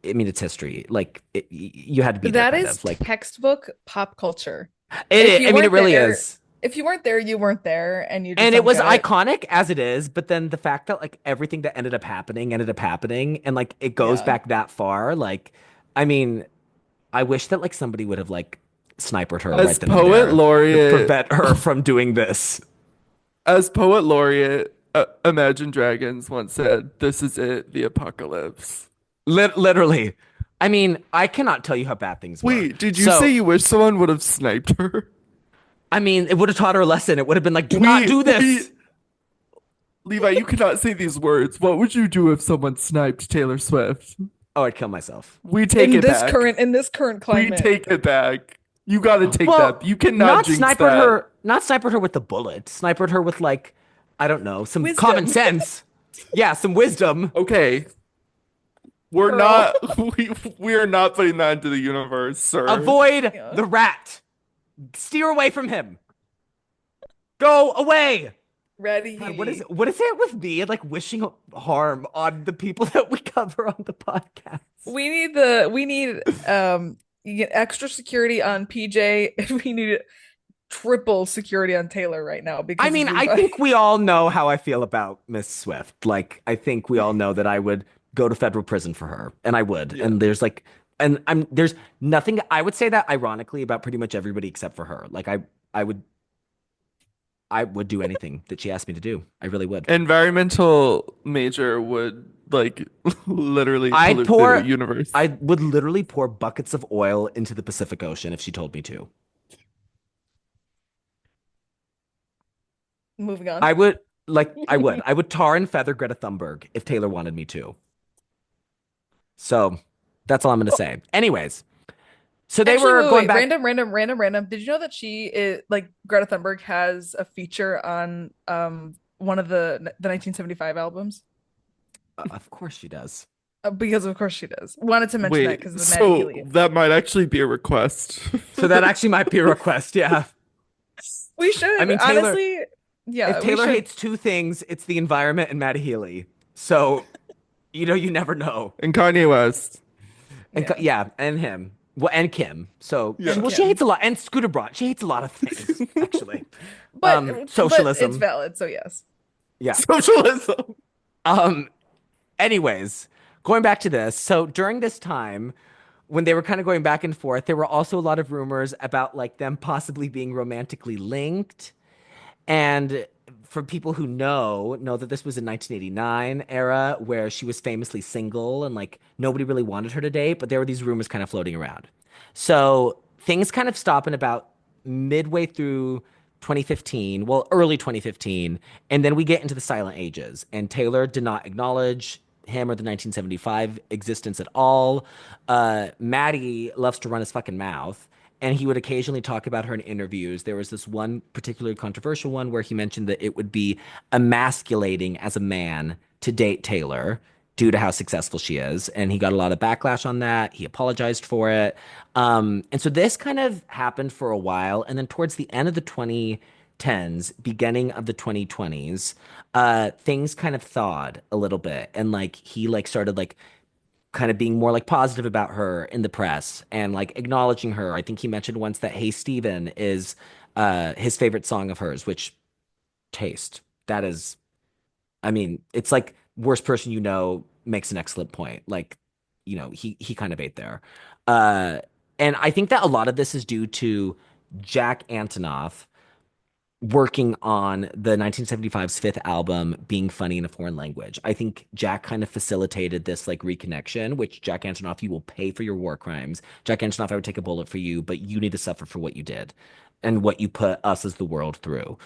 I mean, it's history. Like you had to be there, That kind is of like textbock pop culture. it. I mean, it really is. If you weren't there, you weren't there, and you just And it don't was get it. iconic as it is, but then the fact that like everything that ended up happening, and like it goes Yeah. back that far. Like, I mean, I wish that like somebody would have like sniped her As right then and poet there to laureate, prevent her from doing this. as poet laureate, Imagine Dragons once said, "This is it, the apocalypse." Literally. I mean, I cannot tell you how bad things were. Wait, did you say So, you wish someone would have sniped her? I mean, it would have taught her a lesson. It would have been like, do not Wait, do wait, this. Levi, you cannot say these words. What would you do if someone sniped Taylor Swift? Oh, I'd kill myself. We take it back. In this current We climate. take it back. You gotta take that. Well, You cannot jinx that. not snipered her with the bullet. Snipered her with like, I don't know, some common Wisdom. sense. Yeah, some wisdom. Okay, we're Girl. not we are not putting that into the universe, sir. Avoid Yeah. the rat. Steer away from him. Go away. God, Ready. what is it with me and like wishing harm on the people that we cover on the podcast? We need you get extra security on PJ and we need triple security on Taylor right now I because of mean, I Levi. think we all know how I feel about Miss Swift. Like, I think we all know that I would go to federal prison for her, and I would. Yeah. And there's like, and I'm there's nothing. I would say that ironically about pretty much everybody except for her. Like, I would, I would do anything that she asked me to do. I really would. Environmental major would like literally I'd pollute the pour, universe. I would literally pour buckets of oil into the Pacific Ocean if she told me to. Moving on. I would, I would tar and feather Greta Thunberg if Taylor wanted me to. So that's all I'm going to say. Anyways, so they Actually, were going wait. back. Random. Did you know that she is like Greta Thunberg has a feature on one of the 1975 albums? Of course she does. Because of course she does. Wanted to mention that Wait, because of the Maddie so Healy. that might actually be a request. So that actually might be a request. Yeah. We should I mean, honestly, yeah, if we Taylor should. hates two things, it's the environment and Matt Healy. So, you never know. And Kanye West. And Yeah, yeah, and him. Well, and Kim. So, Yeah. and well, she Kim. hates a lot. And Scooter Braun. She hates a lot of things, actually. But it's Socialism. valid, so yes. Yeah. Socialism. Um, anyways, going back to this. So during this time, when they were kind of going back and forth, there were also a lot of rumors about like them possibly being romantically linked. And for people who know that this was a 1989 era where she was famously single and like nobody really wanted her to date, but there were these rumors kind of floating around. So things kind of stop in about midway through 2015, well, early 2015, and then we get into the silent ages. And Taylor did not acknowledge him or the 1975 existence at all. Maddie loves to run his fucking mouth and he would occasionally talk about her in interviews. There was this one particularly controversial one where he mentioned that it would be emasculating as a man to date Taylor due to how successful she is. And he got a lot of backlash on that. He apologized for it. And so this kind of happened for a while. And then towards the end of the 2010s, beginning of the 2020s, things kind of thawed a little bit. And like he like started like kind of being more like positive about her in the press and like acknowledging her. I think he mentioned once that Hey Steven is his favorite song of hers, which taste. That is, I mean, it's like worst person you know makes an excellent point. Like, he kind of ate there. Uh and I think that a lot of this is due to Jack Antonoff working on the 1975's fifth album being funny in a foreign language. I think Jack kind of facilitated this like reconnection, which Jack Antonoff, you will pay for your war crimes. Jack Antonoff, I would take a bullet for you, but you need to suffer for what you did and what you put us as the world through.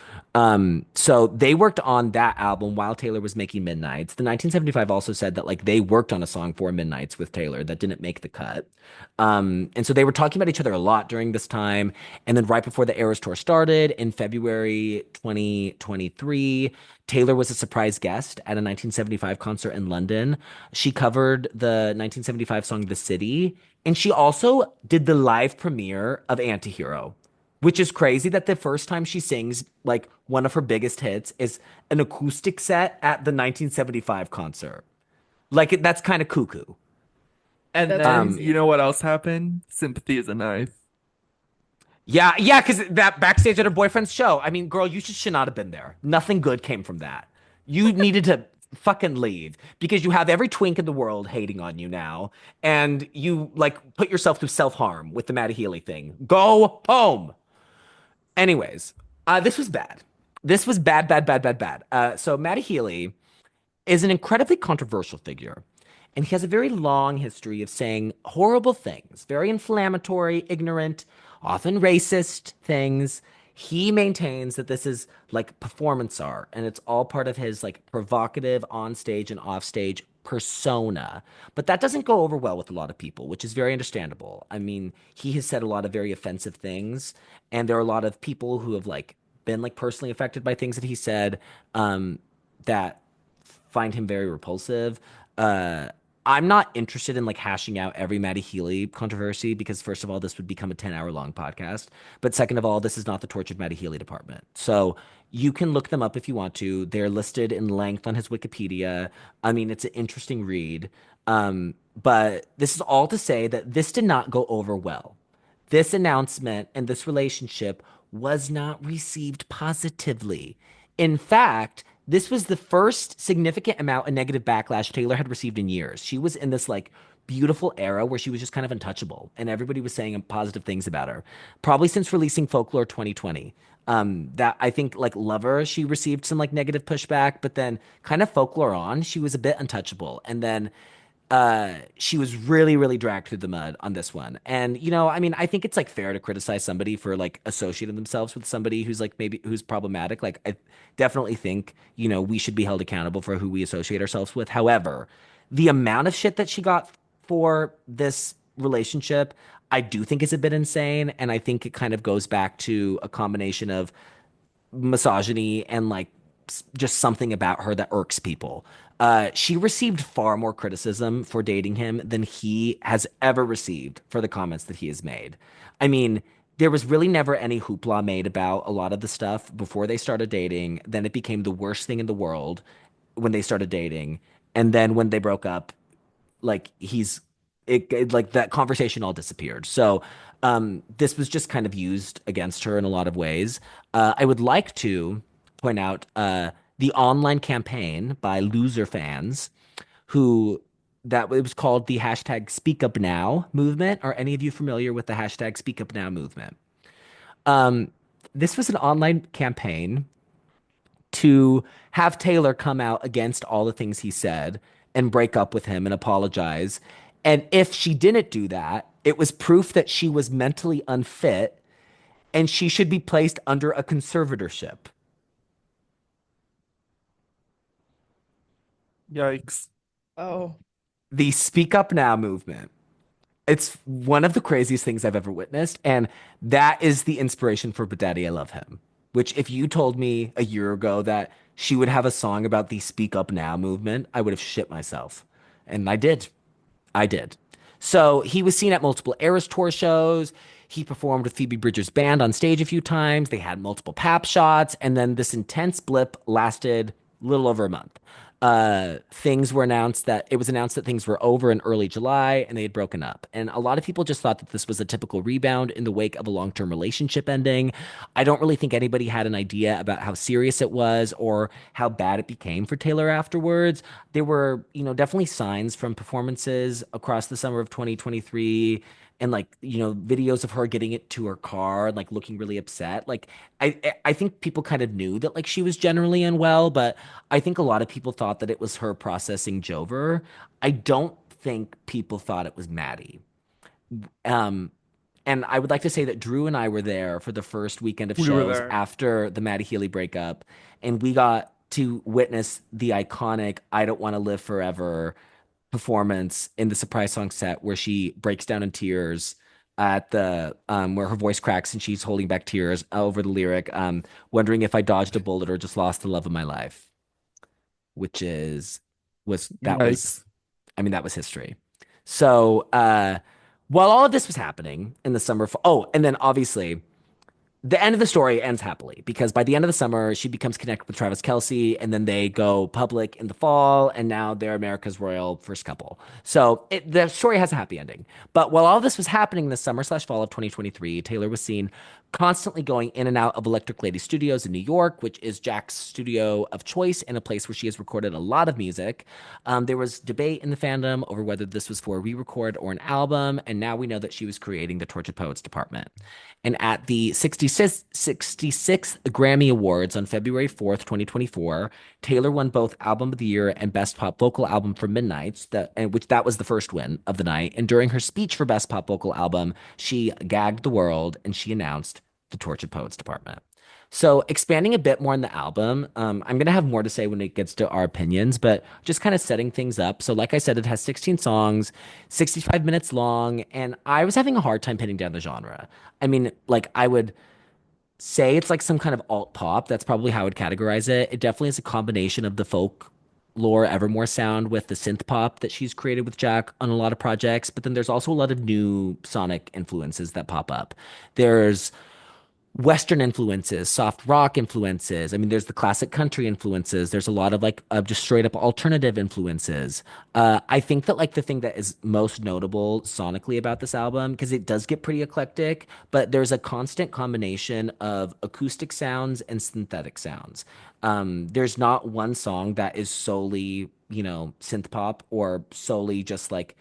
So they worked on that album while Taylor was making Midnights. The 1975 also said that like they worked on a song for Midnights with Taylor that didn't make the cut. And so they were talking about each other a lot during this time. And then right before the Eras Tour started in February 2023, Taylor was a surprise guest at a 1975 concert in London. She covered the 1975 song The City, and she also did the live premiere of Antihero, which is crazy that the first time she sings like one of her biggest hits is an acoustic set at the 1975 concert. Like that's kind of cuckoo. And That's then Um, you crazy. know what else happened? Sympathy is a knife. yeah, yeah, because that backstage at her boyfriend's show. I mean, girl, you should not have been there. Nothing good came from that. You needed to fucking leave because you have every twink in the world hating on you now, and you like put yourself through self-harm with the Matty Healy thing. Go home. Anyways, this was bad. This was bad, bad, bad, bad, bad. So Matty Healy is an incredibly controversial figure. And he has a very long history of saying horrible things, very inflammatory, ignorant, often racist things. He maintains that this is like performance art and it's all part of his like provocative on-stage and off-stage persona. But that doesn't go over well with a lot of people, which is very understandable. I mean, he has said a lot of very offensive things, and there are a lot of people who have like been like personally affected by things that he said that find him very repulsive. Uh, I'm not interested in like hashing out every Matty Healy controversy because first of all, this would become a 10-hour long podcast. But second of all, this is not the Tortured Matty Healy department. So you can look them up if you want to. They're listed in length on his Wikipedia. I mean, it's an interesting read. But this is all to say that this did not go over well. This announcement and this relationship was not received positively. In fact, this was the first significant amount of negative backlash Taylor had received in years. She was in this like beautiful era where she was just kind of untouchable and everybody was saying positive things about her. Probably since releasing Folklore 2020. That I think like Lover, she received some like negative pushback, but then kind of Folklore on, she was a bit untouchable. And then she was really, really dragged through the mud on this one. And, you know, I mean, I think it's like fair to criticize somebody for like associating themselves with somebody who's like maybe who's problematic. Like, I definitely think, you know, we should be held accountable for who we associate ourselves with. However, the amount of shit that she got for this relationship, I do think is a bit insane. And I think it kind of goes back to a combination of misogyny and like just something about her that irks people. She received far more criticism for dating him than he has ever received for the comments that he has made. I mean, there was really never any hoopla made about a lot of the stuff before they started dating. Then it became the worst thing in the world when they started dating. And then when they broke up, like like that conversation all disappeared. So this was just kind of used against her in a lot of ways. I would like to point out the online campaign by loser fans who that it was called the hashtag Speak Up Now movement. Are any of you familiar with the hashtag Speak Up Now movement? Um, this was an online campaign to have Taylor come out against all the things he said and break up with him and apologize. And if she didn't do that, it was proof that she was mentally unfit and she should be placed under a conservatorship. Yikes. Oh, The Speak Up Now movement. It's one of the craziest things I've ever witnessed. And that is the inspiration for But Daddy, I Love Him. Which, if you told me a year ago that she would have a song about the Speak Up Now movement, I would have shit myself. And I did. I did. So he was seen at multiple Eras Tour shows. He performed with Phoebe Bridgers' band on stage a few times. They had multiple pap shots. And then this intense blip lasted a little over a month. Things were announced that it was announced that things were over in early July and they had broken up. And a lot of people just thought that this was a typical rebound in the wake of a long-term relationship ending. I don't really think anybody had an idea about how serious it was or how bad it became for Taylor afterwards. There were, you know, definitely signs from performances across the summer of 2023 and like, you know, videos of her getting it to her car and like looking really upset. Like I think people kind of knew that like she was generally unwell, but I think a lot of people thought that it was her processing Jover. I don't think people thought it was Maddie. Um, and I would like to say that Drew and I were there for the first weekend of We were shows there. after the Maddie Healy breakup, and we got to witness the iconic "I Don't Want to Live Forever" performance in the surprise song set where she breaks down in tears at the where her voice cracks and she's holding back tears over the lyric, wondering if I dodged a bullet or just lost the love of my life, which is was that was Yikes. I mean, that was history. So, while all of this was happening in the summer, and then obviously the end of the story ends happily because by the end of the summer, she becomes connected with Travis Kelce, and then they go public in the fall, and now they're America's royal first couple. So the story has a happy ending. But while all this was happening this summer slash fall of 2023, Taylor was seen constantly going in and out of Electric Lady Studios in New York, which is Jack's studio of choice and a place where she has recorded a lot of music. There was debate in the fandom over whether this was for a re-record or an album, and now we know that she was creating the Tortured Poets department. And at the 66th Grammy Awards on February 4th, 2024, Taylor won both Album of the Year and Best Pop Vocal Album for Midnights, which that was the first win of the night. And during her speech for Best Pop Vocal Album, she gagged the world and she announced the Tortured Poets Department. So, expanding a bit more on the album, I'm going to have more to say when it gets to our opinions, but just kind of setting things up. So, like I said, it has 16 songs, 65 minutes long, and I was having a hard time pinning down the genre. I mean, like, I would say it's like some kind of alt pop. That's probably how I would categorize it. It definitely is a combination of the folk lore Evermore sound with the synth pop that she's created with Jack on a lot of projects, but then there's also a lot of new sonic influences that pop up. There's Western influences, soft rock influences. I mean, there's the classic country influences. There's a lot of like just straight up alternative influences. I think that like the thing that is most notable sonically about this album, because it does get pretty eclectic, but there's a constant combination of acoustic sounds and synthetic sounds. There's not one song that is solely, synth pop or solely just like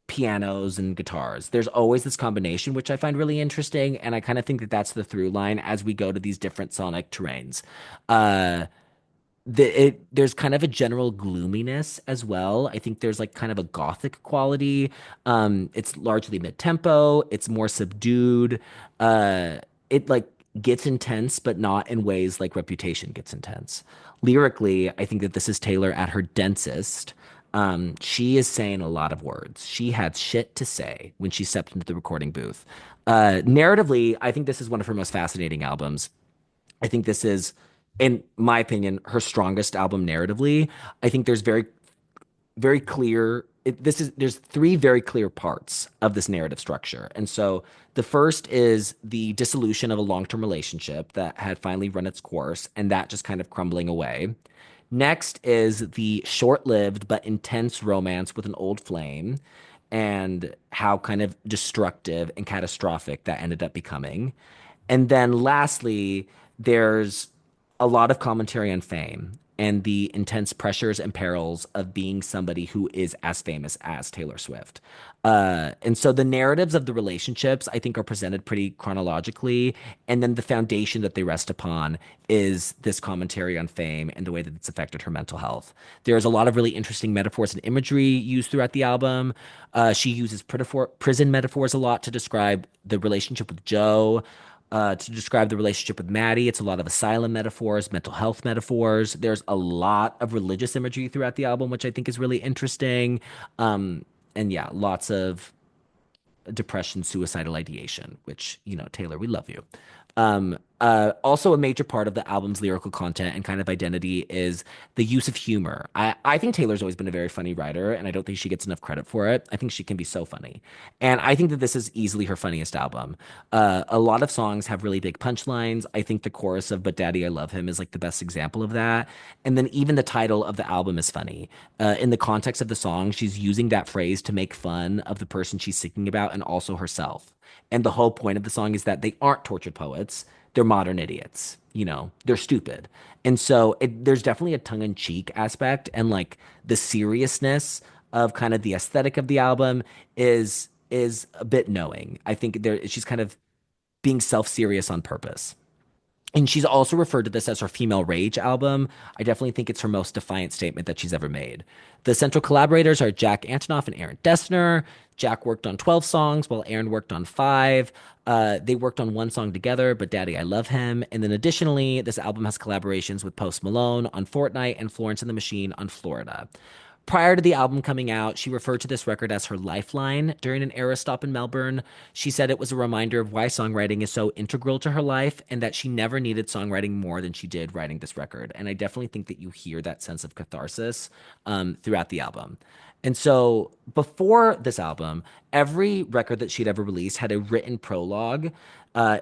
pianos and guitars. There's always this combination, which I find really interesting, and I kind of think that that's the through line as we go to these different sonic terrains. Uh, there's kind of a general gloominess as well. I think there's like kind of a gothic quality. It's largely mid-tempo. It's more subdued. Uh, it like gets intense, but not in ways like Reputation gets intense. Lyrically, I think that this is Taylor at her densest. She is saying a lot of words. She had shit to say when she stepped into the recording booth. Narratively, I think this is one of her most fascinating albums. I think this is, in my opinion, her strongest album narratively. I think there's very clear. There's three very clear parts of this narrative structure, and so the first is the dissolution of a long-term relationship that had finally run its course, and that just kind of crumbling away. Next is the short-lived but intense romance with an old flame, and how kind of destructive and catastrophic that ended up becoming. And then lastly, there's a lot of commentary on fame and the intense pressures and perils of being somebody who is as famous as Taylor Swift. And so the narratives of the relationships, I think, are presented pretty chronologically. And then the foundation that they rest upon is this commentary on fame and the way that it's affected her mental health. There's a lot of really interesting metaphors and imagery used throughout the album. She uses prison metaphors a lot to describe the relationship with Joe, to describe the relationship with Maddie. It's a lot of asylum metaphors, mental health metaphors. There's a lot of religious imagery throughout the album, which I think is really interesting. And yeah, lots of depression, suicidal ideation, which, Taylor, we love you. Also, a major part of the album's lyrical content and kind of identity is the use of humor. I think Taylor's always been a very funny writer, and I don't think she gets enough credit for it. I think she can be so funny. And I think that this is easily her funniest album. A lot of songs have really big punchlines. I think the chorus of But Daddy, I Love Him is like the best example of that. And then even the title of the album is funny. In the context of the song, she's using that phrase to make fun of the person she's singing about and also herself. And the whole point of the song is that they aren't tortured poets. They're modern idiots. They're stupid. And so there's definitely a tongue-in-cheek aspect, and like the seriousness of kind of the aesthetic of the album is a bit knowing. I think she's kind of being self-serious on purpose. And she's also referred to this as her Female Rage album. I definitely think it's her most defiant statement that she's ever made. The central collaborators are Jack Antonoff and Aaron Dessner. Jack worked on 12 songs while Aaron worked on five. They worked on one song together, But Daddy, I Love Him. And then additionally, this album has collaborations with Post Malone on Fortnite and Florence and the Machine on Florida. Prior to the album coming out, she referred to this record as her lifeline during an era stop in Melbourne. She said it was a reminder of why songwriting is so integral to her life and that she never needed songwriting more than she did writing this record. And I definitely think that you hear that sense of catharsis throughout the album. And so before this album, every record that she'd ever released had a written prologue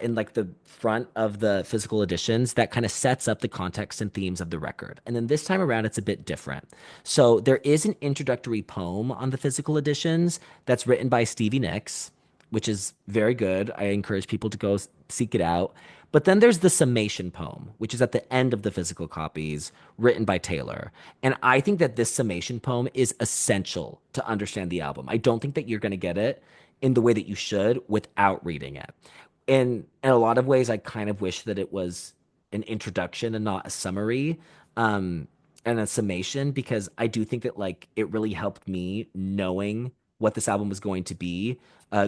in like the front of the physical editions that kind of sets up the context and themes of the record. And then this time around, it's a bit different. So there is an introductory poem on the physical editions that's written by Stevie Nicks, which is very good. I encourage people to go seek it out. But then there's the summation poem, which is at the end of the physical copies, written by Taylor. And I think that this summation poem is essential to understand the album. I don't think that you're going to get it in the way that you should without reading it. And in a lot of ways, I kind of wish that it was an introduction and not a summary and a summation because I do think that like it really helped me knowing what this album was going to be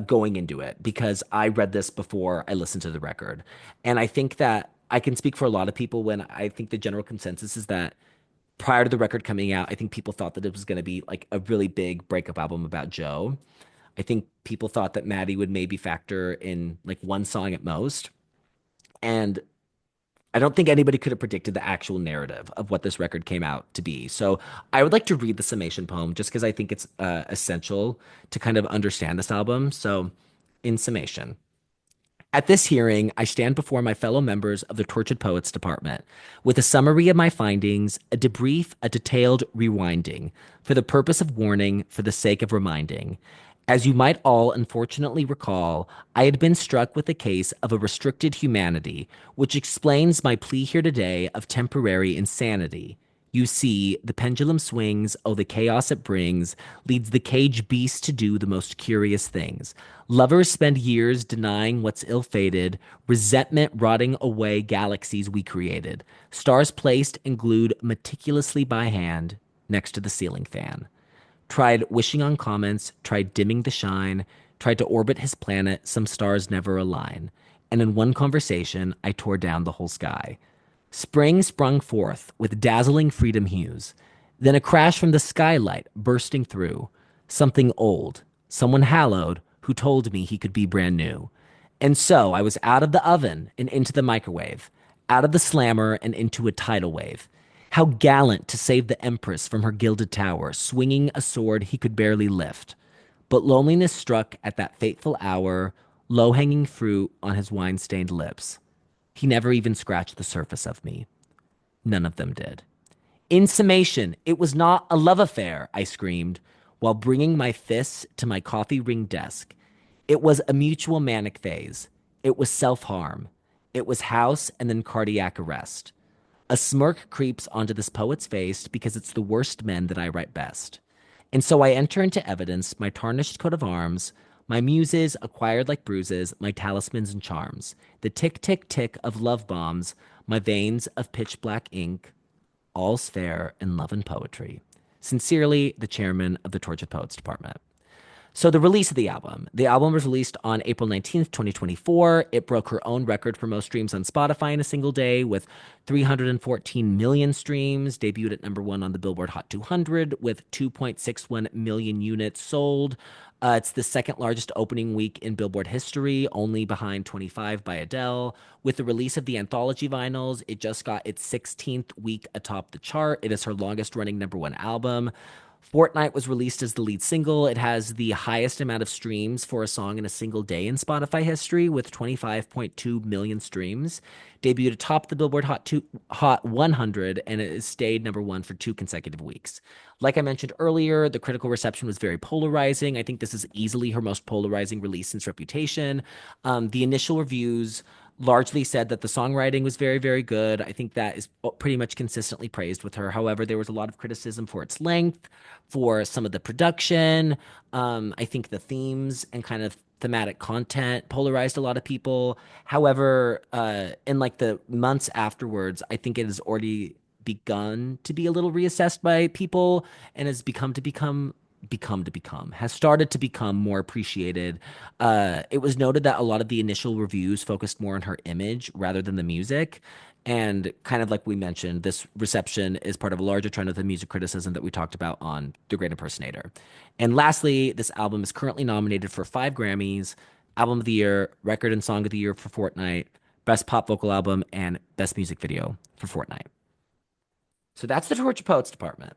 going into it because I read this before I listened to the record. And I think that I can speak for a lot of people when I think the general consensus is that prior to the record coming out, I think people thought that it was going to be like a really big breakup album about Joe. I think people thought that Maddie would maybe factor in like one song at most. And I don't think anybody could have predicted the actual narrative of what this record came out to be. So I would like to read the summation poem just because I think it's essential to kind of understand this album. So, in summation, at this hearing, I stand before my fellow members of the Tortured Poets Department with a summary of my findings, a debrief, a detailed rewinding, for the purpose of warning, for the sake of reminding. As you might all unfortunately recall, I had been struck with a case of a restricted humanity, which explains my plea here today of temporary insanity. You see, the pendulum swings, oh, the chaos it brings, leads the caged beast to do the most curious things. Lovers spend years denying what's ill fated, resentment rotting away galaxies we created, stars placed and glued meticulously by hand next to the ceiling fan. Tried wishing on comets, tried dimming the shine, tried to orbit his planet, some stars never align. And in one conversation, I tore down the whole sky. Spring sprung forth with dazzling freedom hues. Then a crash from the skylight bursting through. Something old, someone hallowed, who told me he could be brand new. And so I was out of the oven and into the microwave, out of the slammer and into a tidal wave. How gallant to save the Empress from her gilded tower, swinging a sword he could barely lift. But loneliness struck at that fateful hour, low hanging fruit on his wine stained lips. He never even scratched the surface of me. None of them did. In summation, it was not a love affair, I screamed, while bringing my fists to my coffee ring desk. It was a mutual manic phase. It was self harm. It was house and then cardiac arrest. A smirk creeps onto this poet's face because it's the worst men that I write best. And so I enter into evidence my tarnished coat of arms, my muses acquired like bruises, my talismans and charms, the tick, tick, tick of love bombs, my veins of pitch black ink, all's fair in love and poetry. Sincerely, the chairman of the Tortured Poets Department. So the release of the album. The album was released on April 19th, 2024. It broke her own record for most streams on Spotify in a single day with 314 million streams, debuted at number one on the Billboard Hot 200 with 2.61 million units sold. It's the second largest opening week in Billboard history, only behind 25 by Adele. With the release of the anthology vinyls, it just got its 16th week atop the chart. It is her longest running number one album. Fortnite was released as the lead single. It has the highest amount of streams for a song in a single day in Spotify history with 25.2 million streams. Debuted atop the Billboard Hot 100 and it has stayed number one for 2 consecutive weeks. Like I mentioned earlier, the critical reception was very polarizing. I think this is easily her most polarizing release since Reputation. The initial reviews largely said that the songwriting was very, very good. I think that is pretty much consistently praised with her. However, there was a lot of criticism for its length, for some of the production. I think the themes and kind of thematic content polarized a lot of people. However, in like the months afterwards, I think it has already begun to be a little reassessed by people and has has started to become more appreciated. It was noted that a lot of the initial reviews focused more on her image rather than the music. And kind of like we mentioned, this reception is part of a larger trend of the music criticism that we talked about on The Great Impersonator. And lastly, this album is currently nominated for 5 Grammys: Album of the Year, Record and Song of the Year for Fortnite, Best Pop Vocal Album, and Best Music Video for Fortnite. So that's the Torture Poets Department.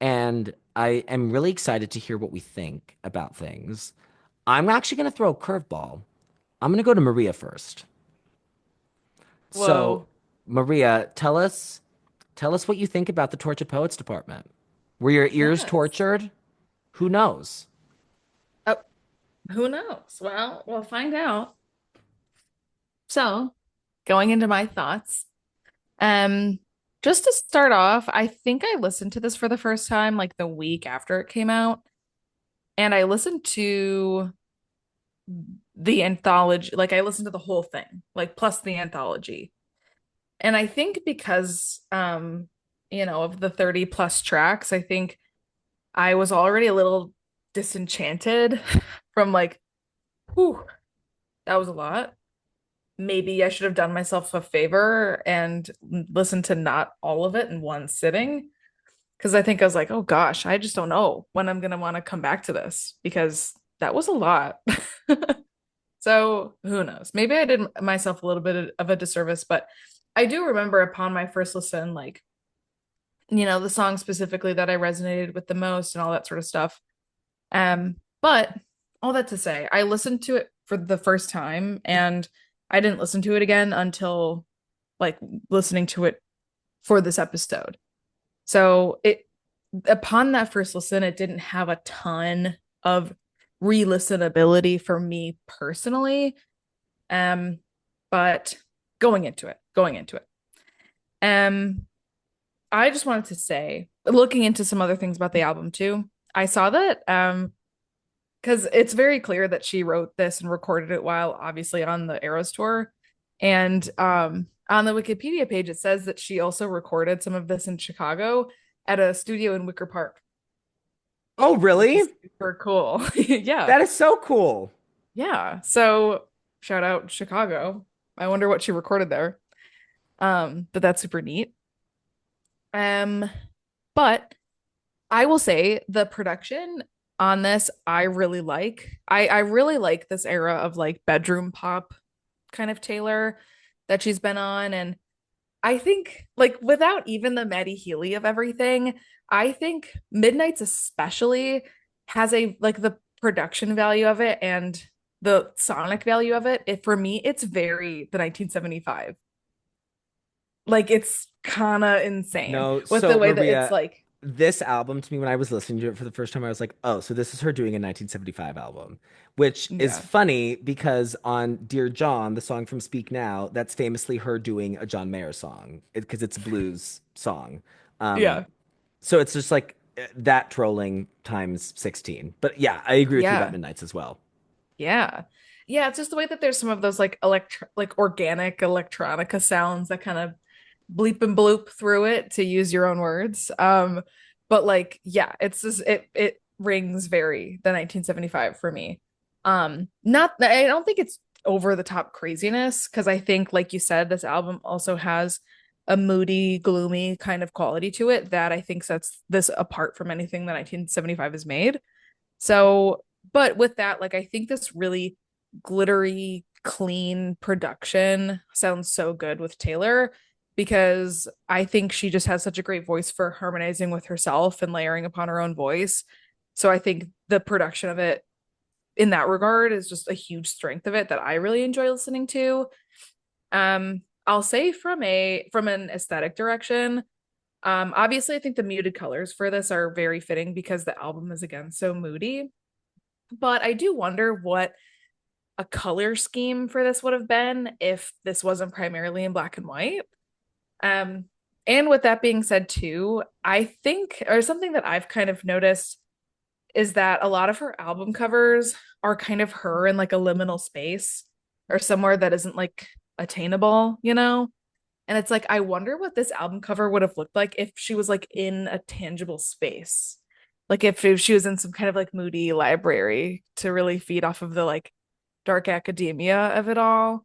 and I am really excited to hear what we think about things. I'm actually going to throw a curveball. I'm going to go to Maria first. So, Whoa. Maria, tell us what you think about the Tortured Poets department. Were your ears Yes. tortured? Who knows? Oh, who knows? Well, we'll find out. So, going into my thoughts, um, just to start off, I think I listened to this for the first time like the week after it came out, and I listened to the anthology, like I listened to the whole thing, like plus the anthology. And I think because of the 30 plus tracks, I think I was already a little disenchanted from like, whew, that was a lot. Maybe I should have done myself a favor and listened to not all of it in one sitting. Because I think I was like, oh gosh, I just don't know when I'm gonna want to come back to this because that was a lot. So who knows? Maybe I did myself a little bit of a disservice, but I do remember upon my first listen, like, the song specifically that I resonated with the most and all that sort of stuff. But all that to say, I listened to it for the first time and I didn't listen to it again until like listening to it for this episode. So it upon that first listen, it didn't have a ton of re-listenability for me personally. Um, but going into it. Um, I just wanted to say, looking into some other things about the album too, I saw that because it's very clear that she wrote this and recorded it while obviously on the Eras tour. And on the Wikipedia page, it says that she also recorded some of this in Chicago at a studio in Wicker Park, Oh, which really? is super cool. Yeah. That is so cool. Yeah. So shout out Chicago. I wonder what she recorded there. But that's super neat. Um, but I will say the production on this I really like. I really like this era of like bedroom pop kind of Taylor that she's been on. And I think like without even the Maddie Healy of everything, I think Midnight's especially has a like the production value of it and the sonic value of it. It for me, it's very the 1975. Like it's kind of insane No, with the so way that it's Maria, like, this album to me, when I was listening to it for the first time, I was like, oh, so this is her doing a 1975 album, which is yeah, funny because on Dear John, the song from Speak Now, that's famously her doing a John Mayer song because it's a blues song. Um, yeah, so it's just like that trolling times 16. But yeah, I agree with you about yeah, Midnight's as well. yeah. Yeah, it's just the way that there's some of those like like organic electronica sounds that kind of bleep and bloop through it to use your own words. But like, yeah, it's just it rings very the 1975 for me. Not I don't think it's over the top craziness because I think, like you said, this album also has a moody, gloomy kind of quality to it that I think sets this apart from anything that 1975 has made. So, but with that, like I think this really glittery, clean production sounds so good with Taylor because I think she just has such a great voice for harmonizing with herself and layering upon her own voice. So I think the production of it in that regard is just a huge strength of it that I really enjoy listening to. I'll say from an aesthetic direction, obviously I think the muted colors for this are very fitting because the album is again so moody. But I do wonder what a color scheme for this would have been if this wasn't primarily in black and white. Um, and with that being said, too, I think, or something that I've kind of noticed is that a lot of her album covers are kind of her in like a liminal space or somewhere that isn't like attainable, you know? And it's like, I wonder what this album cover would have looked like if she was like in a tangible space. Like if she was in some kind of like moody library to really feed off of the like dark academia of it all.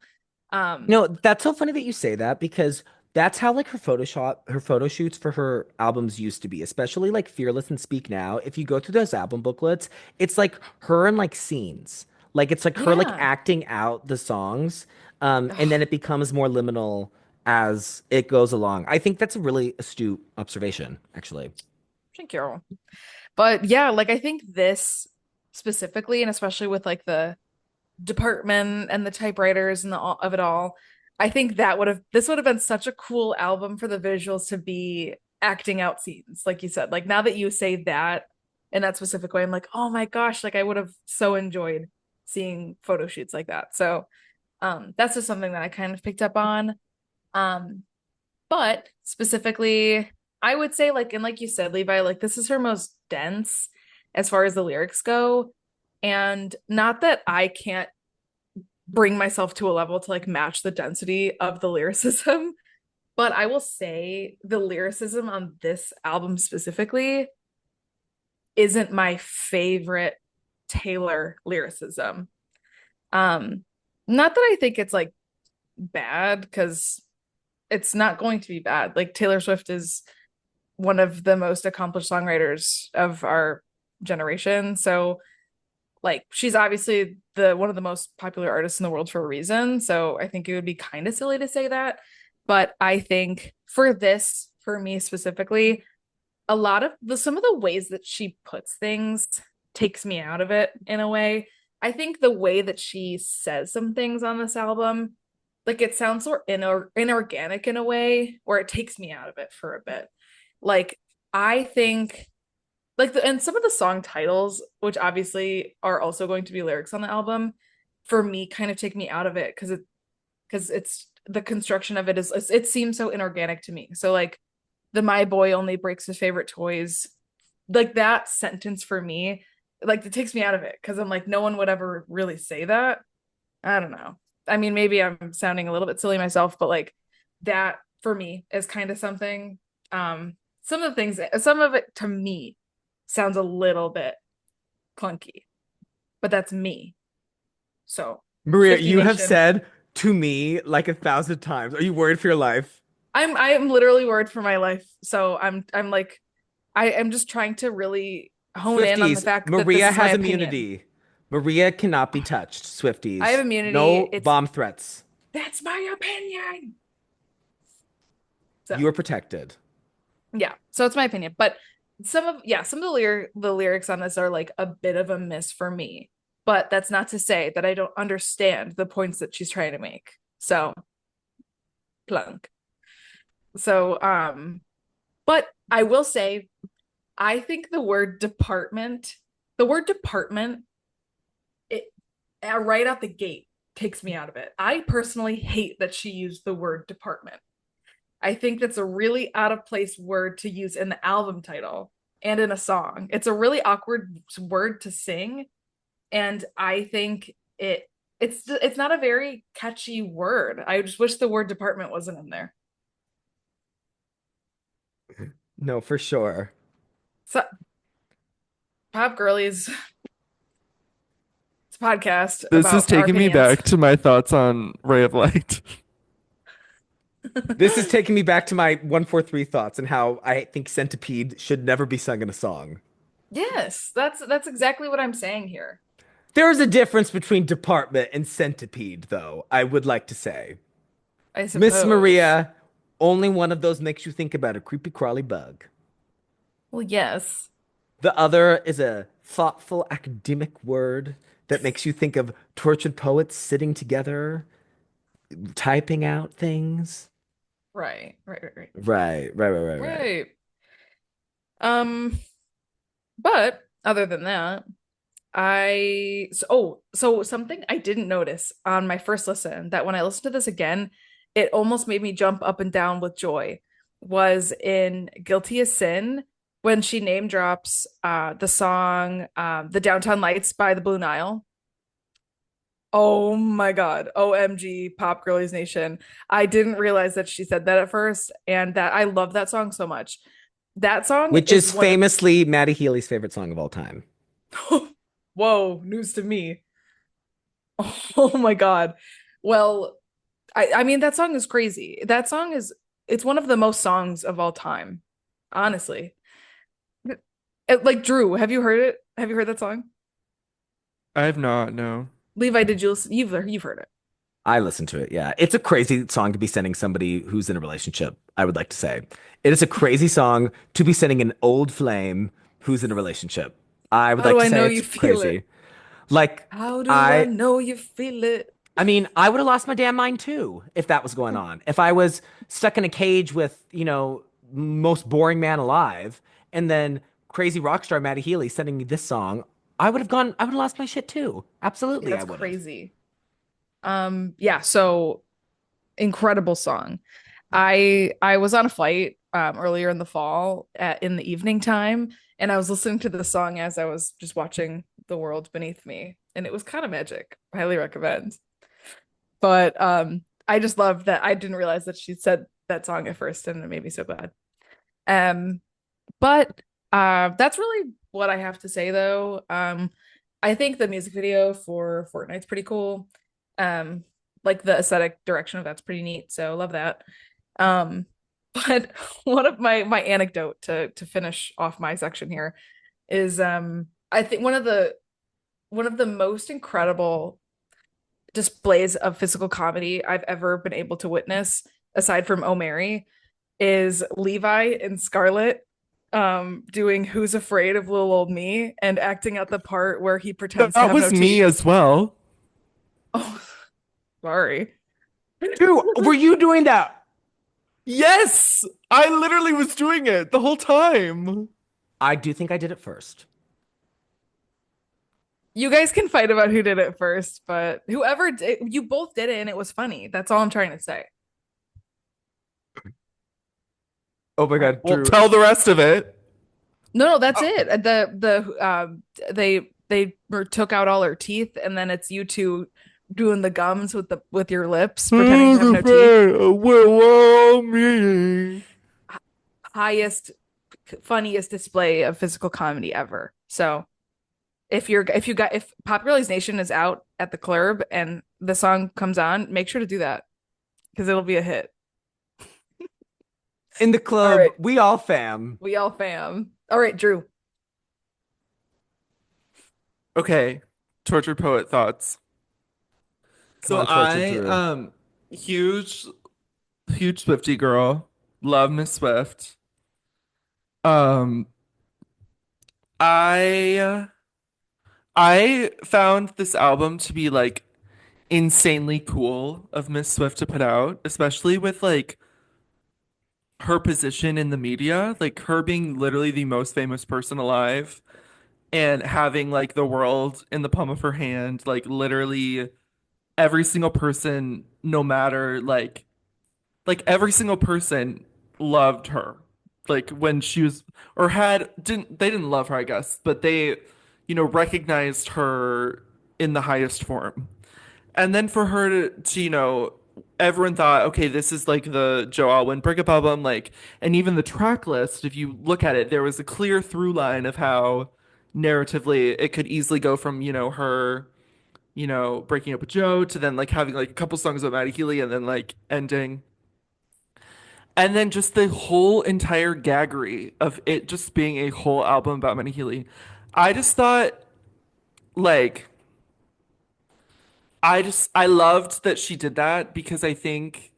Um, No, that's so funny that you say that because that's how like her photo shoots for her albums used to be, especially like Fearless and Speak Now. If you go through those album booklets, it's like her in like scenes. Like it's like her like yeah. acting out the songs. And then Ugh, it becomes more liminal as it goes along. I think that's a really astute observation, actually. Thank you. But yeah, like I think this specifically, and especially with like the department and the typewriters and the all of it all, I think that would have this would have been such a cool album for the visuals to be acting out scenes, like you said. Like now that you say that in that specific way, I'm like, oh my gosh, like I would have so enjoyed seeing photo shoots like that. So that's just something that I kind of picked up on. Um, but specifically, I would say like and like you said, Levi, like this is her most dense as far as the lyrics go. And not that I can't bring myself to a level to like match the density of the lyricism, but I will say the lyricism on this album specifically isn't my favorite Taylor lyricism. Um, Not that I think it's like bad because it's not going to be bad. Like Taylor Swift is one of the most accomplished songwriters of our generation. So like she's obviously the one of the most popular artists in the world for a reason. So I think it would be kind of silly to say that. But I think for this, for me specifically, a lot of the some of the ways that she puts things takes me out of it in a way. I think the way that she says some things on this album, like it sounds sort inorganic in a way, where it takes me out of it for a bit. Like I think like and some of the song titles, which obviously are also going to be lyrics on the album, for me kind of take me out of it because it's the construction of it is it seems so inorganic to me. So like the my boy only breaks his favorite toys, like that sentence for me, like it takes me out of it because I'm like no one would ever really say that. I don't know. I mean, maybe I'm sounding a little bit silly myself, but like that for me is kind of something. Some of the things, some of it to me sounds a little bit clunky, but that's me. So, Maria, Swifty you have Nation, said to me like 1,000 times, are you worried for your life? I am literally worried for my life. So I'm like I am just trying to really hone in on the Swifties, fact that this Maria is my has opinion. immunity. Maria cannot be touched. I have Swifties, immunity. no It's bomb threats. that's my opinion. So You are protected. yeah, so it's my opinion. But some of the lyrics on this are like a bit of a miss for me. But that's not to say that I don't understand the points that she's trying to make. So plunk. So but I will say I think the word department, it right out the gate takes me out of it. I personally hate that she used the word department. I think that's a really out of place word to use in the album title and in a song. It's a really awkward word to sing, and I think it's not a very catchy word. I just wish the word department wasn't in there. No, for sure. So, Pop Girlies, it's a podcast This is about our taking me opinions. back to my thoughts on Ray of Light. This is taking me back to my 143 thoughts and how I think Centipede should never be sung in a song. Yes, that's exactly what I'm saying here. There is a difference between department and centipede, though, I would like to say. I Miss suppose. Maria, only one of those makes you think about a creepy crawly bug. Well, yes. The other is a thoughtful academic word that makes you think of tortured poets sitting together, typing out things. Right, right, right, right. Right. Right. Um, but other than that, so something I didn't notice on my first listen that when I listened to this again, it almost made me jump up and down with joy was in Guilty as Sin when she name drops the song The Downtown Lights by the Blue Nile. Oh my God. OMG, Pop Girlies Nation. I didn't realize that she said that at first, and that I love that song so much. That song Which is is one of, famously Maddie Healy's favorite song of all time. whoa, news to me. Oh my God. Well, I mean that song is crazy. That song is it's one of the most songs of all time. Honestly. Like Drew, have you heard it? Have you heard that song? I have not, no. Levi, did you listen? You've heard it. I listen to it. Yeah. It's a crazy song to be sending somebody who's in a relationship, I would like to say. It is a crazy song to be sending an old flame who's in a relationship. I would How do like to I say know it's you feel it? crazy. Like How do I I know you feel it? I mean, I would have lost my damn mind too if that was going on. If I was stuck in a cage with, most boring man alive and then crazy rock star Matty Healy sending me this song, I would have lost my shit too. Yeah, Absolutely, I that's would have. crazy. Yeah, so incredible song. I was on a flight earlier in the fall in the evening time, and I was listening to the song as I was just watching the world beneath me, and it was kind of magic. Highly recommend. But I just love that I didn't realize that she said that song at first, and it made me so glad. Um, but that's really what I have to say though. I think the music video for Fortnite's pretty cool. Um, like the aesthetic direction of that's pretty neat, so love that. Um, but one of my anecdote to finish off my section here is I think one of the most incredible displays of physical comedy I've ever been able to witness, aside from Oh Mary, is Levi and Scarlett doing Who's Afraid of Little Old Me and acting out the part where he pretends to That have no was me teeth. as well. Oh, sorry. Dude, were you doing that? Yes, I literally was doing it the whole time. I do think I did it first. You guys can fight about who did it first, but whoever did, you both did it and it was funny. That's all I'm trying to say. Oh my All right. God, Well, Drew. tell the rest of it. No, that's it. Took out all her teeth, and then it's you two doing the gums with the with your lips, pretending to Who's have no teeth. afraid of little me? Highest, funniest display of physical comedy ever. So if Pop Girlies Nation is out at the club and the song comes on, make sure to do that because it'll be a hit. In the All club, right, we all fam. we all fam. All right, Drew. Okay, tortured poet thoughts. Come So on, tortured I Drew. huge huge Swiftie girl. Love Miss Swift. Um I I found this album to be like insanely cool of Miss Swift to put out, especially with like her position in the media, like her being literally the most famous person alive and having like the world in the palm of her hand, like literally every single person, no matter like every single person loved her. Like when she was or had didn't they didn't love her, I guess, but they, recognized her in the highest form. And then for her to everyone thought, okay, this is like the Joe Alwyn breakup album, like, and even the track list, if you look at it, there was a clear through line of how narratively it could easily go from, her, breaking up with Joe to then like having like a couple songs about Maddie Healy and then like ending. And then just the whole entire gaggery of it just being a whole album about Maddie Healy. I just thought, like, I loved that she did that because I think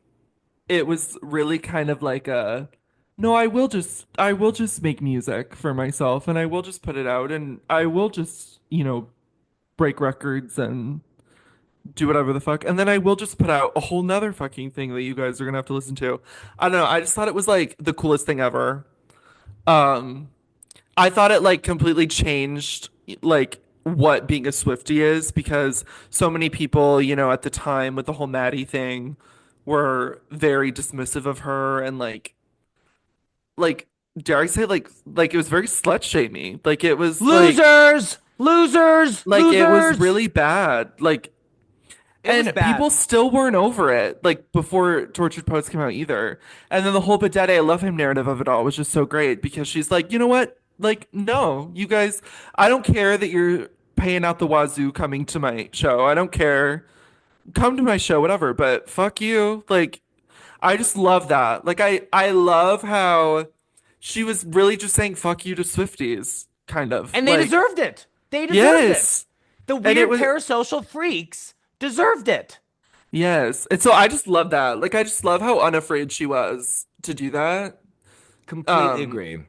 it was really kind of like a no, I will just make music for myself and I will just put it out and I will just, break records and do whatever the fuck. And then I will just put out a whole nother fucking thing that you guys are gonna have to listen to. I don't know. I just thought it was like the coolest thing ever. Um, I thought it like completely changed like what being a Swiftie is because so many people, at the time with the whole Maddie thing were very dismissive of her and like dare I say like it was very slut shamey. Like it was Losers! Losers! like it was Losers! really bad. Like It was and people bad. still weren't over it, like before Tortured Poets came out either. And then the whole Bedette I Love Him narrative of it all was just so great because she's like, you know what? Like, no, you guys, I don't care that you're paying out the wazoo coming to my show. I don't care. Come to my show, whatever, but fuck you. Like, I just love that. Like, I love how she was really just saying fuck you to Swifties, kind of. And they Like, deserved it. They deserved it. yes. The And it weird was parasocial freaks deserved it. Yes. And so I just love that. Like I just love how unafraid she was to do that. Completely Um, agree.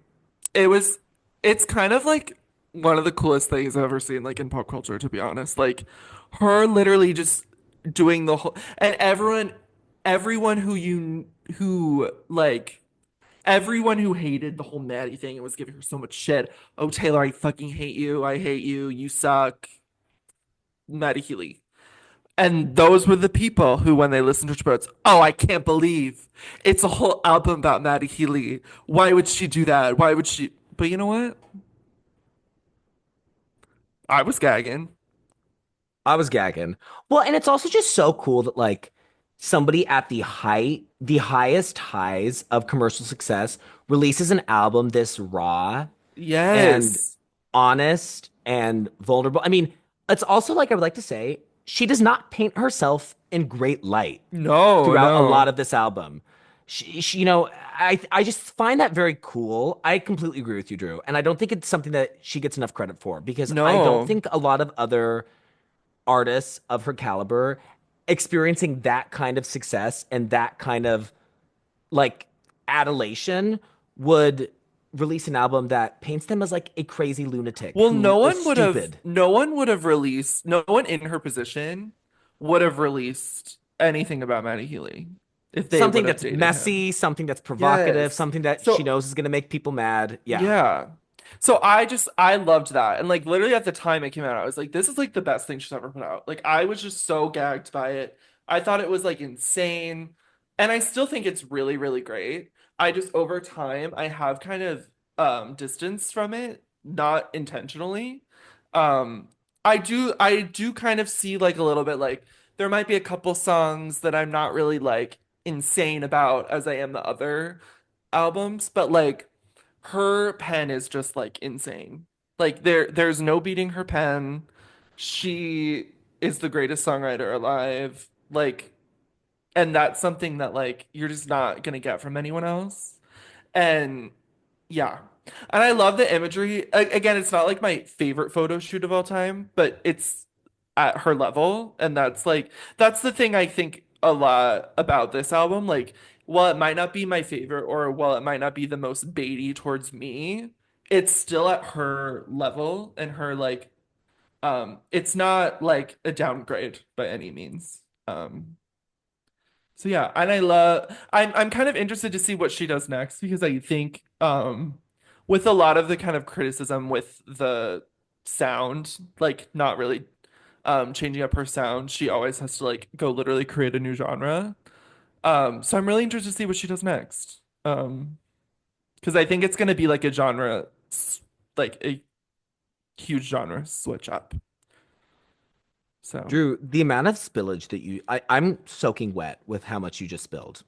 it was it's kind of like one of the coolest things I've ever seen like in pop culture, to be honest. Like her literally just doing the whole and everyone who like everyone who hated the whole Maddie thing and was giving her so much shit. Oh, Taylor, I fucking hate you. I hate you. You suck. Maddie Healy. And those were the people who, when they listened to Sprouts, oh, I can't believe it's a whole album about Maddie Healy. Why would she do that? Why would she? But you know what? I was gagging. I was gagging. Well, and it's also just so cool that like somebody at the highest highs of commercial success releases an album this raw and Yes. honest and vulnerable. I mean, it's also like I would like to say, she does not paint herself in great light No, throughout a lot no, of this album. I just find that very cool. I completely agree with you, Drew, and I don't think it's something that she gets enough credit for because I don't no. think a lot of other artists of her caliber experiencing that kind of success and that kind of like adulation would release an album that paints them as like a crazy lunatic Well, who is stupid. no one would have released, no one in her position would have released anything about Maddie Healy if they would Something have that's dated him. messy, something that's provocative, Yes. something that she So knows is going to make people mad. Yeah. yeah. So I loved that. And like literally at the time it came out, I was like, this is like the best thing she's ever put out. Like I was just so gagged by it. I thought it was like insane. And I still think it's really, really great. I just over time I have kind of distance from it, not intentionally. Um I do kind of see like a little bit like there might be a couple songs that I'm not really like insane about as I am the other albums, but like her pen is just like insane. Like there's no beating her pen. She is the greatest songwriter alive. Like and that's something that like you're just not gonna get from anyone else. And yeah. And I love the imagery. Again, it's not like my favorite photo shoot of all time, but it's at her level. And that's the thing I think a lot about this album. Like, while it might not be my favorite or while it might not be the most baity towards me, it's still at her level and her like it's not like a downgrade by any means. So yeah, and I'm kind of interested to see what she does next because I think with a lot of the kind of criticism with the sound, like not really changing up her sound, she always has to like go literally create a new genre. So I'm really interested to see what she does next. Because I think it's gonna be like a genre like a huge genre switch up. So Drew, the amount of spillage that I'm soaking wet with how much you just spilled.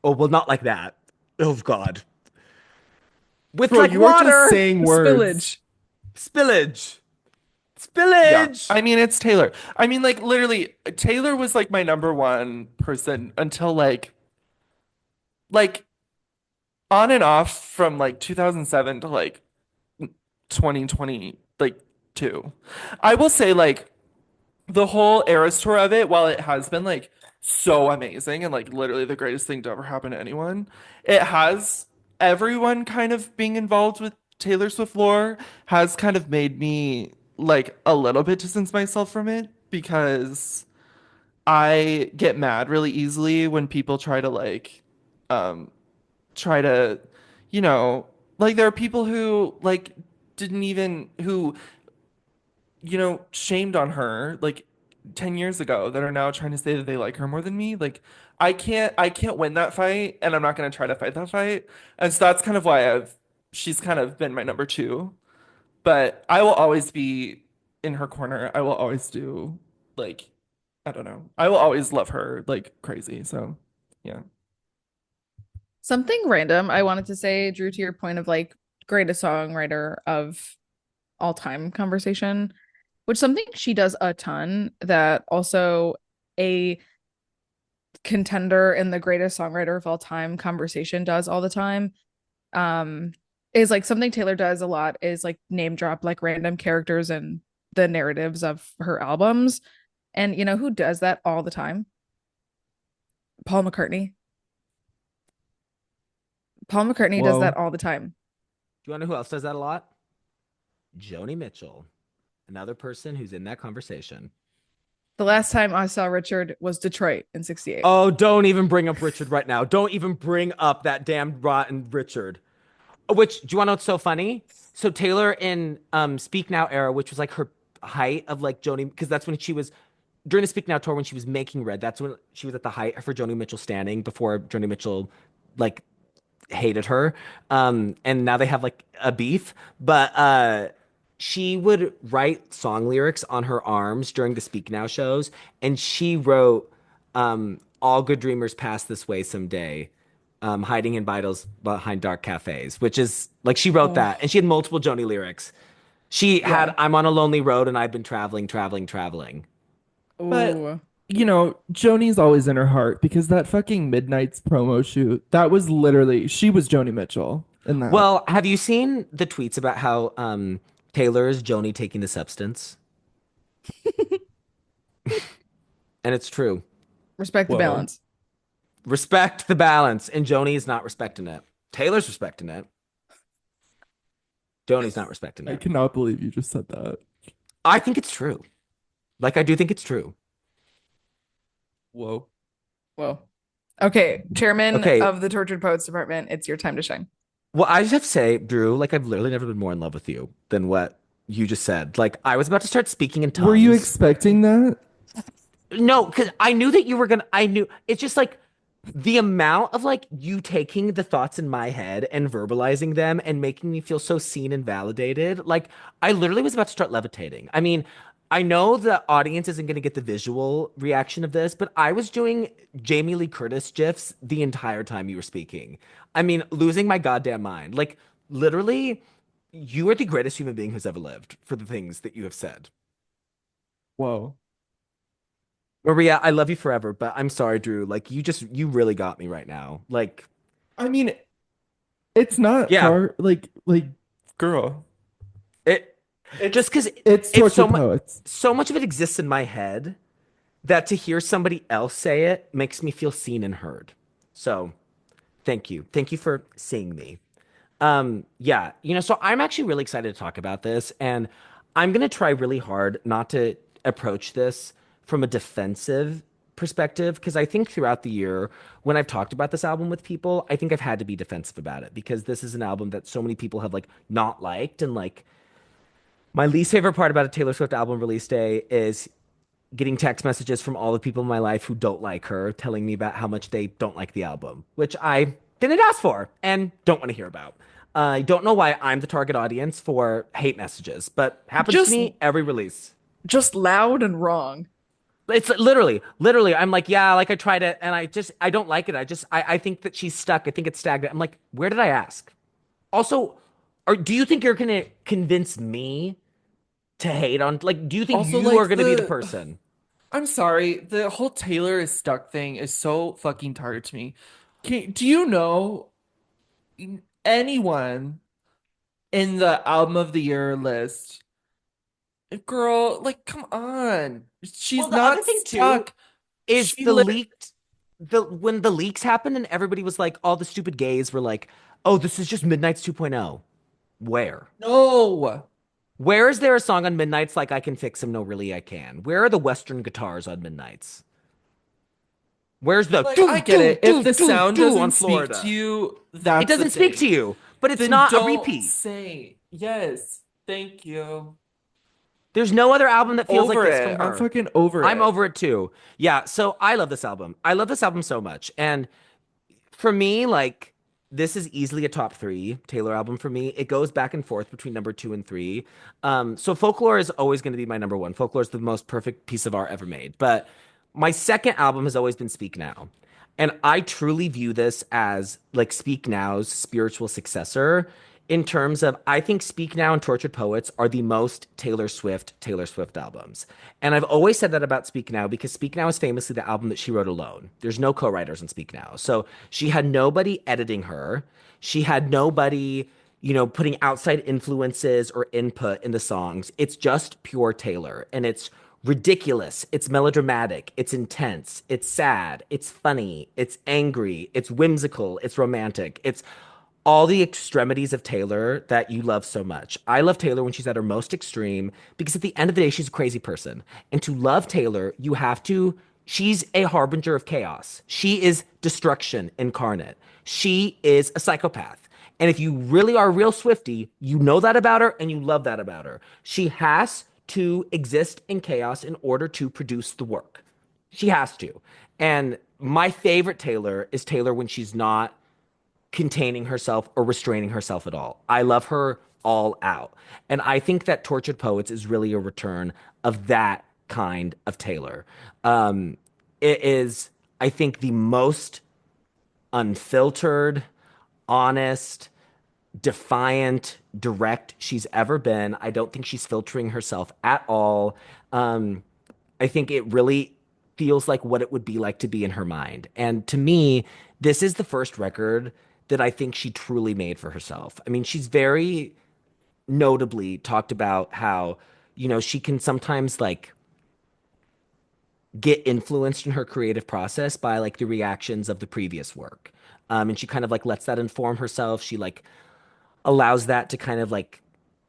Oh, well, not like that. Oh, God. With bro, like you are just water. saying The words. spillage. Spillage. Yeah. Spillage. I mean, it's Taylor. I mean, like, literally, Taylor was like my number one person until like on and off from like 2007 to like 2020, like two. I will say, like, the whole Eras tour of it, while it has been like so amazing and like literally the greatest thing to ever happen to anyone, it has everyone kind of being involved with Taylor Swift lore has kind of made me like a little bit distance myself from it because I get mad really easily when people try to like um try to you know like there are people who like didn't even who shamed on her like 10 years ago that are now trying to say that they like her more than me. Like I can't win that fight and I'm not going to try to fight that fight. And so that's kind of why she's kind of been my number two. But I will always be in her corner. I will always do like I don't know. I will always love her like crazy. So, yeah. Something random I wanted to say, Drew, to your point of like greatest songwriter of all time conversation, which something she does a ton that also a contender in the greatest songwriter of all time conversation does all the time. Um, is like something Taylor does a lot is like name drop like random characters and the narratives of her albums. And you know who does that all the time? Paul McCartney. Paul McCartney does that Whoa. all the time. Do you want to know who else does that a lot? Joni Mitchell, another person who's in that conversation. The last time I saw Richard was Detroit in 68. Oh, don't even bring up Richard right now. Don't even bring up that damn rotten Richard. Which, do you want to know what's so funny? So Taylor in Speak Now era, which was like her height of like Joni, because that's when she was during the Speak Now tour when she was making Red. That's when she was at the height of her Joni Mitchell standing before Joni Mitchell like hated her. And now they have like a beef. But she would write song lyrics on her arms during the Speak Now shows, and she wrote "All good dreamers pass this way someday." Hiding in vitals behind dark cafes, which is like she wrote Oh, that, and she had multiple Joni lyrics. She yeah. had "I'm on a lonely road and I've been traveling, traveling, traveling." But Oh, Joni's always in her heart because that fucking Midnight's promo shoot, that was literally she was Joni Mitchell in that. Well, have you seen the tweets about how Taylor is Joni taking the substance? And it's true. respect the Whoa. balance. Respect the balance, and Joni is not respecting it. Taylor's respecting it. Joni's not respecting I it. cannot believe you just said that. I think it's true. Like I do think it's true. Whoa. Whoa. Okay, chairman Okay. of the Tortured Poets Department, it's your time to shine. Well, I just have to say, Drew, like I've literally never been more in love with you than what you just said. Like I was about to start speaking in Were you tongues. expecting that? No, because I knew that you were gonna. I knew it's just like the amount of like you taking the thoughts in my head and verbalizing them and making me feel so seen and validated. Like I literally was about to start levitating. I mean, I know the audience isn't gonna get the visual reaction of this, but I was doing Jamie Lee Curtis gifs the entire time you were speaking. I mean, losing my goddamn mind. Like literally, you are the greatest human being who's ever lived for the things that you have said. Whoa. Maria, I love you forever, but I'm sorry, Drew. Like you really got me right now. Like, I mean, it's not yeah, far girl. it It's just because it's it's tortured poets. so much of it exists in my head that to hear somebody else say it makes me feel seen and heard. So thank you for seeing me. Yeah, so I'm actually really excited to talk about this, and I'm gonna try really hard not to approach this from a defensive perspective because I think throughout the year when I've talked about this album with people, I think I've had to be defensive about it because this is an album that so many people have like not liked, and like my least favorite part about a Taylor Swift album release day is getting text messages from all the people in my life who don't like her telling me about how much they don't like the album, which I didn't ask for and don't want to hear about. I don't know why I'm the target audience for hate messages, but happens to Just me every release. just loud and wrong. It's literally, I'm like, yeah, like I tried it and I don't like it. I think that she's stuck. I think it's stagnant. I'm like, where did I ask? Also, do you think you're gonna convince me to hate on, like, do you think Also, you are like gonna be the the person? I'm sorry, the whole Taylor is stuck thing is so fucking tired to me. Do you know anyone in the album of the year list? Girl, like, come on. Well, She's the other not thing too stuck. is She lit the when the leaks happened and everybody was like, all the stupid gays were like, oh, this is just Midnight's 2.0. Where? No. Where is there a song on Midnight's like I can fix him? No, really, I can. Where are the Western guitars on Midnight's? Where's the Like, I do get do it. If do the do sound do on doesn't speak to Florida? you, It that's the doesn't speak to thing. you, but it's Then not a don't repeat. say yes. Thank you. There's no other album that feels like Over this it. from I'm her. fucking over I'm it. over it too. Yeah, so I love this album. I love this album so much. And for me, like this is easily a top three Taylor album for me. It goes back and forth between number two and three. So Folklore is always going to be my number one. Folklore is the most perfect piece of art ever made. But my second album has always been Speak Now. And I truly view this as like Speak Now's spiritual successor in terms of I think Speak Now and Tortured Poets are the most Taylor Swift albums. And I've always said that about Speak Now because Speak Now is famously the album that she wrote alone. There's no co-writers on Speak Now. So she had nobody editing her. She had nobody, putting outside influences or input in the songs. It's just pure Taylor and it's ridiculous, it's melodramatic, it's intense, it's sad, it's funny, it's angry, it's whimsical, it's romantic. It's all the extremities of Taylor that you love so much. I love Taylor when she's at her most extreme because at the end of the day, she's a crazy person. And to love Taylor, you have to, she's a harbinger of chaos. She is destruction incarnate. She is a psychopath. And if you really are a real Swiftie, you know that about her and you love that about her. She has to exist in chaos in order to produce the work. She has to. And my favorite Taylor is Taylor when she's not containing herself or restraining herself at all. I love her all out. And I think that Tortured Poets is really a return of that kind of Taylor. It is, I think, the most unfiltered, honest, defiant, direct she's ever been. I don't think she's filtering herself at all. Um, I think it really feels like what it would be like to be in her mind. And to me, this is the first record that I think she truly made for herself. I mean, she's very notably talked about how, she can sometimes like get influenced in her creative process by like the reactions of the previous work. And she kind of like lets that inform herself. She like allows that to kind of like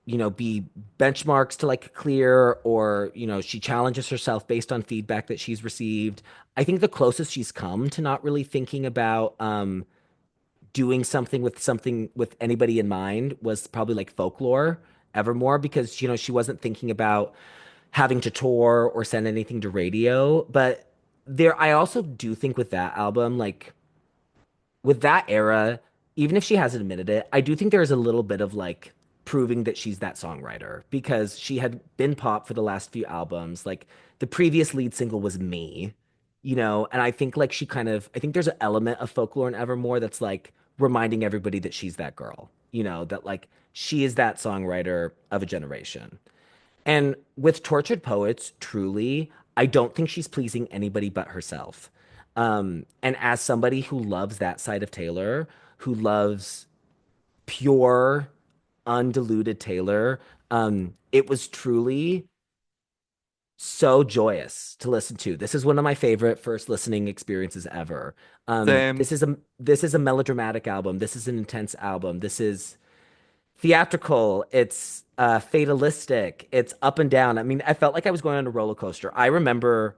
be benchmarks to like clear, or she challenges herself based on feedback that she's received. I think the closest she's come to not really thinking about doing something with anybody in mind was probably like Folklore Evermore, because she wasn't thinking about having to tour or send anything to radio. But there, I also do think with that album, like with that era, even if she hasn't admitted it, I do think there is a little bit of like proving that she's that songwriter, because she had been pop for the last few albums. Like the previous lead single was Me, and I think like I think there's an element of Folklore and Evermore that's like reminding everybody that she's that girl, that like she is that songwriter of a generation. And with Tortured Poets, truly, I don't think she's pleasing anybody but herself. And as somebody who loves that side of Taylor, who loves pure, undiluted Taylor, it was truly so joyous to listen to. This is one of my favorite first listening experiences ever. Same. This is a melodramatic album. This is an intense album. This is theatrical, it's fatalistic, it's up and down. I mean, I felt like I was going on a roller coaster. I remember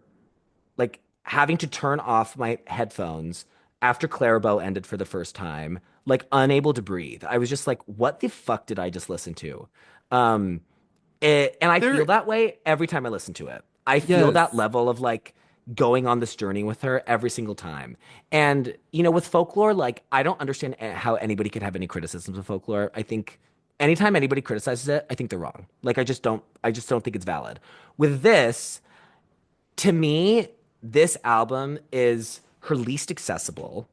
like having to turn off my headphones after Clairbow ended for the first time, like unable to breathe. I was just like, what the fuck did I just listen to? Um, and I feel There, that way every time I listen to it. I feel that yes. level of like going on this journey with her every single time. And, with Folklore, like, I don't understand how anybody could have any criticisms of Folklore. I think anytime anybody criticizes it, I think they're wrong. Like, I just don't think it's valid. With this, to me, this album is her least accessible.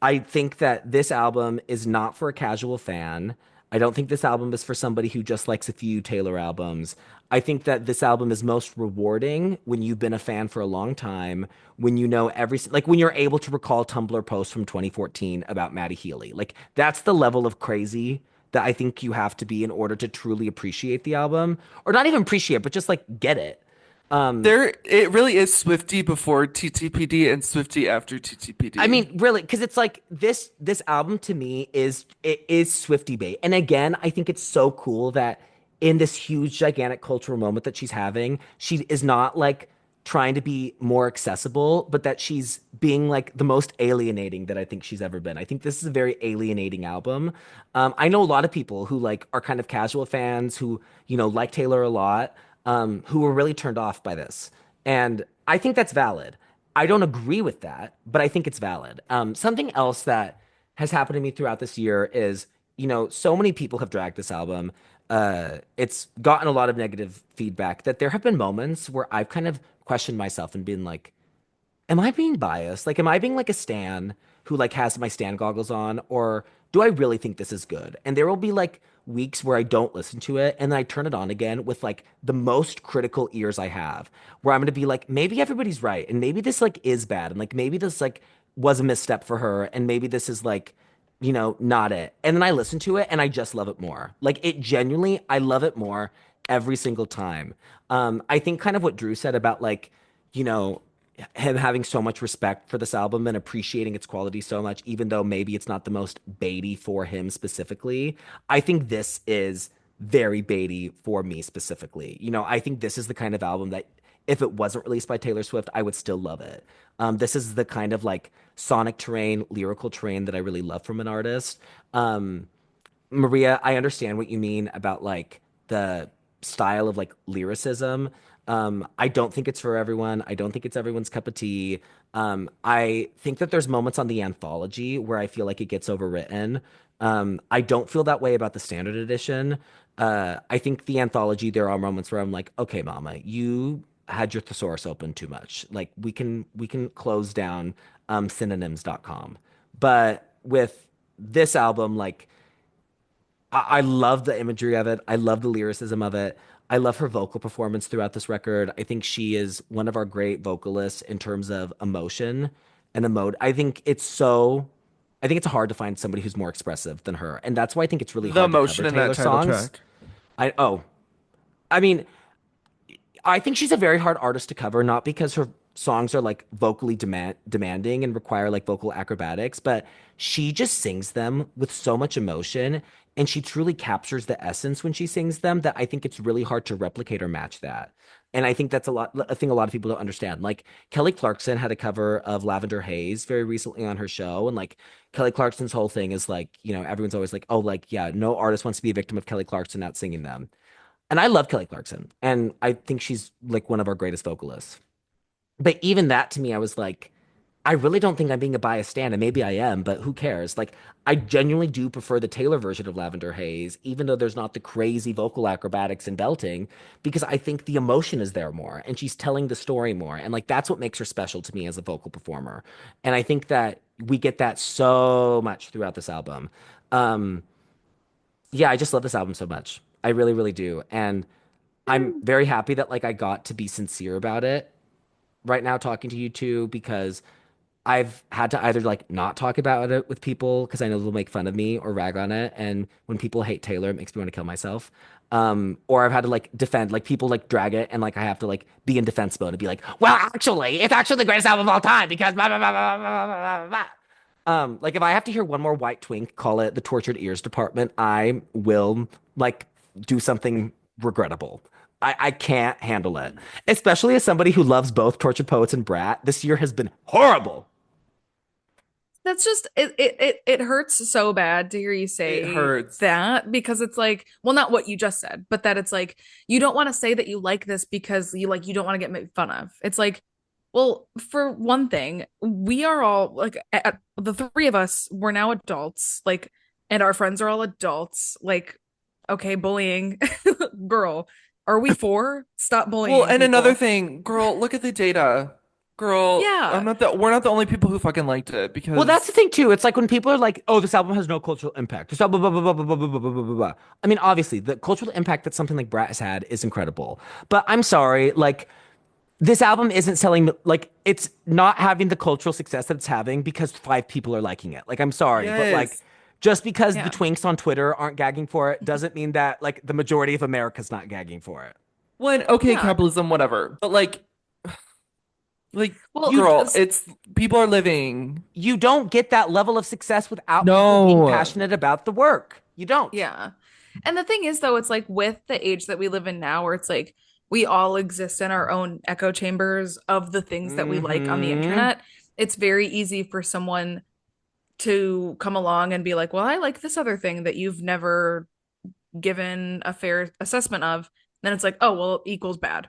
I think that this album is not for a casual fan. I don't think this album is for somebody who just likes a few Taylor albums. I think that this album is most rewarding when you've been a fan for a long time, when you know like when you're able to recall Tumblr posts from 2014 about Maddie Healy. Like that's the level of crazy that I think you have to be in order to truly appreciate the album, or not even appreciate, but just like get it. There, it really is Swifty before TTPD and Swifty after I TTPD. mean, really, because it's like this album to me is Swiftie bait. And again, I think it's so cool that in this huge, gigantic cultural moment that she's having, she is not like trying to be more accessible, but that she's being like the most alienating that I think she's ever been. I think this is a very alienating album. I know a lot of people who like are kind of casual fans who, like Taylor a lot, who were really turned off by this. And I think that's valid. I don't agree with that, but I think it's valid. Something else that has happened to me throughout this year is, so many people have dragged this album. It's gotten a lot of negative feedback that there have been moments where I've kind of questioned myself and been like, am I being biased? Like, am I being like a stan who like has my stan goggles on, or do I really think this is good? And there will be like weeks where I don't listen to it, and then I turn it on again with like the most critical ears I have, where I'm gonna be like, maybe everybody's right, and maybe this like is bad, and like maybe this like was a misstep for her, and maybe this is like not it. And then I listen to it and I just love it more. Like it genuinely, I love it more every single time. I think kind of what Drew said about like, you know, him having so much respect for this album and appreciating its quality so much, even though maybe it's not the most baity for him specifically. I think this is very baity for me specifically. I think this is the kind of album that if it wasn't released by Taylor Swift, I would still love it. This is the kind of like sonic terrain, lyrical terrain that I really love from an artist. Um, Maria, I understand what you mean about like the style of like lyricism. I don't think it's for everyone. I don't think it's everyone's cup of tea. I think that there's moments on the anthology where I feel like it gets overwritten. I don't feel that way about the standard edition. I think the anthology, there are moments where I'm like, okay, mama, you had your thesaurus open too much. Like we can close down synonyms.com. But with this album, like I love the imagery of it. I love the lyricism of it. I love her vocal performance throughout this record. I think she is one of our great vocalists in terms of emotion and emote. I think it's hard to find somebody who's more expressive than her. And that's why I think it's really The hard to cover emotion in that Taylor title songs. track. Oh, I mean, I think she's a very hard artist to cover, not because her songs are like vocally demanding and require like vocal acrobatics, but she just sings them with so much emotion and she truly captures the essence when she sings them that I think it's really hard to replicate or match that. And I think that's a thing a lot of people don't understand. Like Kelly Clarkson had a cover of Lavender Haze very recently on her show. And like Kelly Clarkson's whole thing is like, everyone's always like, oh, like, yeah, no artist wants to be a victim of Kelly Clarkson not singing them. And I love Kelly Clarkson, and I think she's like one of our greatest vocalists. But even that to me, I was like, I really don't think I'm being a biased stan, and maybe I am, but who cares? Like, I genuinely do prefer the Taylor version of Lavender Haze, even though there's not the crazy vocal acrobatics and belting, because I think the emotion is there more, and she's telling the story more, and like that's what makes her special to me as a vocal performer. And I think that we get that so much throughout this album. Um, yeah, I just love this album so much. I really, really do. And I'm very happy that like I got to be sincere about it right now talking to you two because I've had to either like not talk about it with people because I know they'll make fun of me or rag on it. And when people hate Taylor, it makes me want to kill myself. Or I've had to like defend, like people like drag it and like I have to like be in defense mode and be like, well, actually, it's actually the greatest album of all time because blah, blah, blah, blah, blah, blah, blah, blah. Like if I have to hear one more white twink call it the tortured ears department, I will like do something regrettable. I can't handle it. Especially as somebody who loves both Tortured Poets and Brat. This year has been horrible. That's just it hurts so bad to hear you It say hurts. that because it's like, well, not what you just said, but that it's like you don't want to say that you like this because you don't want to get made fun of. It's like, well, for one thing, we are all like the three of us, we're now adults, like, and our friends are all adults. Like, okay, bullying, girl, are we four? Stop Well, bullying and another people. thing, girl, look at the data. Girl, Yeah. we're not the only people who fucking liked it Well, that's the because thing too. It's like when people are like, "Oh, this album has no cultural impact." This album, blah, blah, blah, blah, blah, blah, blah, blah, blah, blah. I mean, obviously, the cultural impact that something like Brat has had is incredible. But I'm sorry, like this album isn't selling like it's not having the cultural success that it's having because five people are liking it. Like I'm sorry, but like yes. just because the Yeah. twinks on Twitter aren't gagging for it doesn't mean that like the majority of America's not gagging for it. When okay, Yeah. capitalism, whatever. But like Well, girl, it's people are living. You don't get that level of success without people being No. passionate about the work. You don't. yeah. And the thing is, though, it's like with the age that we live in now, where it's like we all exist in our own echo chambers of the things that we like on the Hmm. internet. It's very easy for someone to come along and be like, well, I like this other thing that you've never given a fair assessment of. Then it's like, oh, well, equals bad.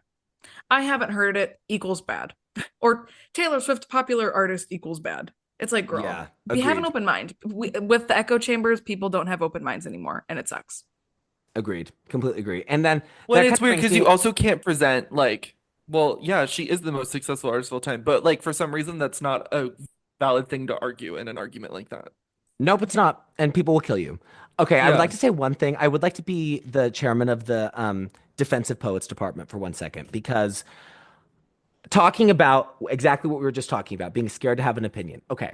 I haven't heard it equals bad. Or Taylor Swift popular artist equals bad. It's like, girl, Yeah, have an agreed. open mind. With the echo chambers, people don't have open minds anymore, and it sucks. Agreed. Completely agree. And then When that kind it's of weird brings because you me. also can't present like, well, yeah, she is the most successful artist of all time, but like for some reason that's not a valid thing to argue in an argument like that. Nope, it's not. And people will kill you. Okay, I would Yeah. like to say one thing. I would like to be the chairman of the defensive poets department for 1 second because talking about exactly what we were just talking about, being scared to have an opinion. Okay,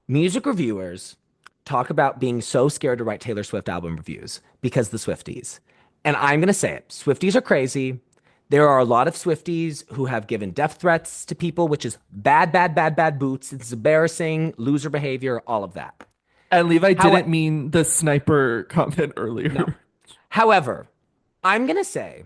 music reviewers talk about being so scared to write Taylor Swift album reviews because the Swifties. And I'm going to say it. Swifties are crazy. There are a lot of Swifties who have given death threats to people, which is bad, bad, bad, bad boots. It's embarrassing, loser behavior, all of that. And Levi How didn't mean the sniper comment no. earlier. However, I'm going to say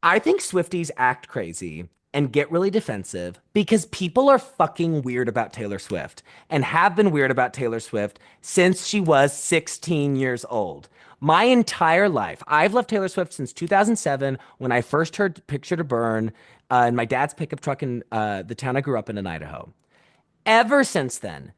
I think Swifties act crazy and get really defensive because people are fucking weird about Taylor Swift and have been weird about Taylor Swift since she was 16 years old. My entire life, I've loved Taylor Swift since 2007 when I first heard Picture to Burn in my dad's pickup truck in the town I grew up in Idaho. Ever since then,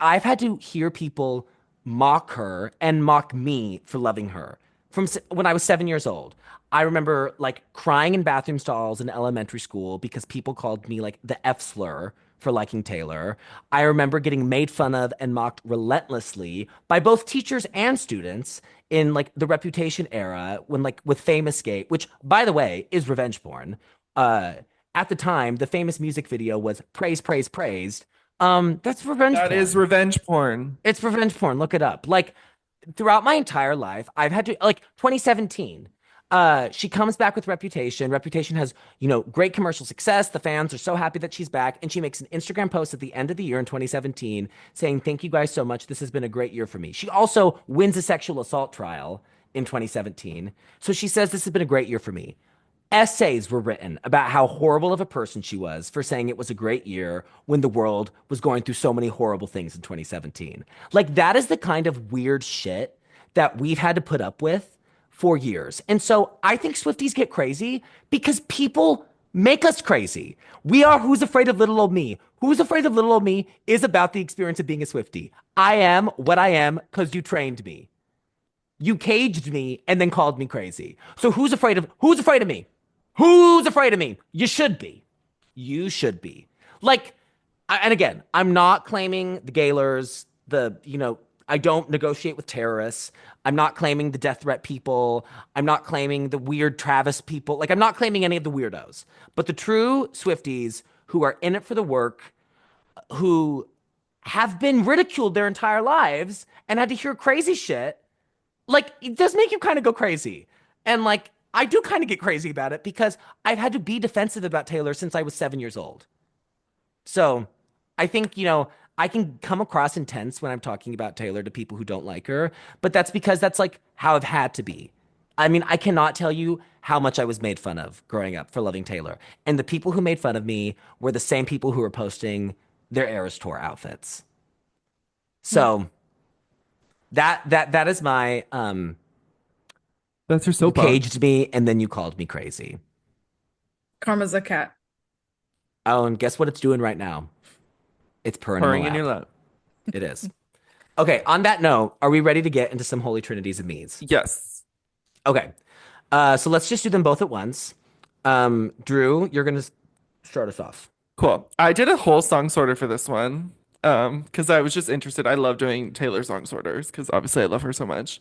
I've had to hear people mock her and mock me for loving her from when I was 7 years old. I remember like crying in bathroom stalls in elementary school because people called me like the F slur for liking Taylor. I remember getting made fun of and mocked relentlessly by both teachers and students in like the Reputation era when like with Famous Gate, which by the way is revenge porn. Uh, at the time, the famous music video was Praise, Praise, Praised. That's revenge That is porn. revenge porn. It's revenge porn. Look it up. Like throughout my entire life, I've had to like 2017. She comes back with Reputation. Reputation has, great commercial success. The fans are so happy that she's back. And she makes an Instagram post at the end of the year in 2017 saying, "Thank you guys so much. This has been a great year for me." She also wins a sexual assault trial in 2017. So she says, "This has been a great year for me." Essays were written about how horrible of a person she was for saying it was a great year when the world was going through so many horrible things in 2017. Like, that is the kind of weird shit that we've had to put up with for years. And so I think Swifties get crazy because people make us crazy. We are Who's Afraid of Little Old Me. Who's Afraid of Little Old Me is about the experience of being a Swiftie. I am what I am because you trained me. You caged me and then called me crazy. So who's afraid of me? Who's afraid of me? You should be. You should be. Like, and again, I'm not claiming the Gaylors, I don't negotiate with terrorists. I'm not claiming the death threat people. I'm not claiming the weird Travis people. Like, I'm not claiming any of the weirdos. But the true Swifties who are in it for the work, who have been ridiculed their entire lives and had to hear crazy shit, like it does make you kind of go crazy. And like I do kind of get crazy about it because I've had to be defensive about Taylor since I was 7 years old. So I think, I can come across intense when I'm talking about Taylor to people who don't like her, but that's because that's like how I've had to be. I mean, I cannot tell you how much I was made fun of growing up for loving Taylor. And the people who made fun of me were the same people who were posting their Eras Tour outfits. So that is my That's her you soapbox. caged me and then you called me crazy. Karma's a cat. Oh, and guess what it's doing right now? It's purring in my Purring in your lap. lap. It is. Okay, on that note, are we ready to get into some holy trinities of me's? Yes. Okay. So let's just do them both at once. Drew, you're gonna start us off. Cool. I did a whole song sorter for this one. Because I was just interested. I love doing Taylor song sorters because obviously I love her so much.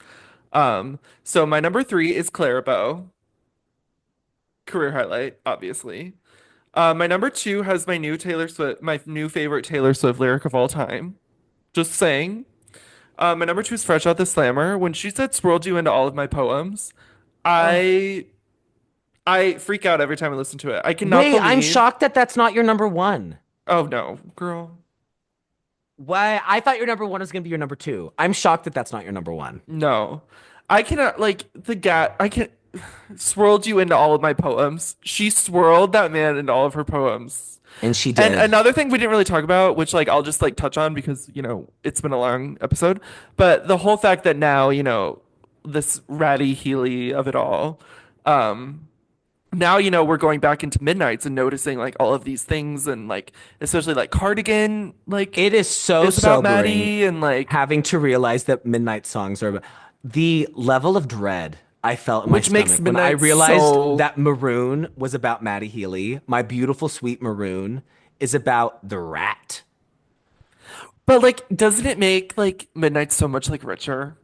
So my number three is Clairbow, career highlight, obviously. My number two has my new favorite Taylor Swift lyric of all time. Just saying. My number two is Fresh Out the Slammer. When she said swirled you into all of my poems, Oh, I I freak out every time I listen to it. I cannot Wait, I'm believe. shocked that that's not your number one. Oh no, girl. Why? I thought your number one was gonna be your number two. I'm shocked that that's not your number one. No. I cannot like the gat I can swirled you into all of my poems. She swirled that man into all of her poems. And she And did. another thing we didn't really talk about, which like I'll just like touch on because, it's been a long episode, but the whole fact that now, this ratty Healy of it all, um, now, we're going back into Midnights and noticing like all of these things and like especially like Cardigan like It is so is about sobering Maddie and like having to realize that Midnight songs are the level of dread I felt in my which makes stomach when I Midnight realized so. that Maroon was about Maddie Healy. My beautiful, sweet Maroon is about the rat. But like, doesn't it make like Midnight so much like richer?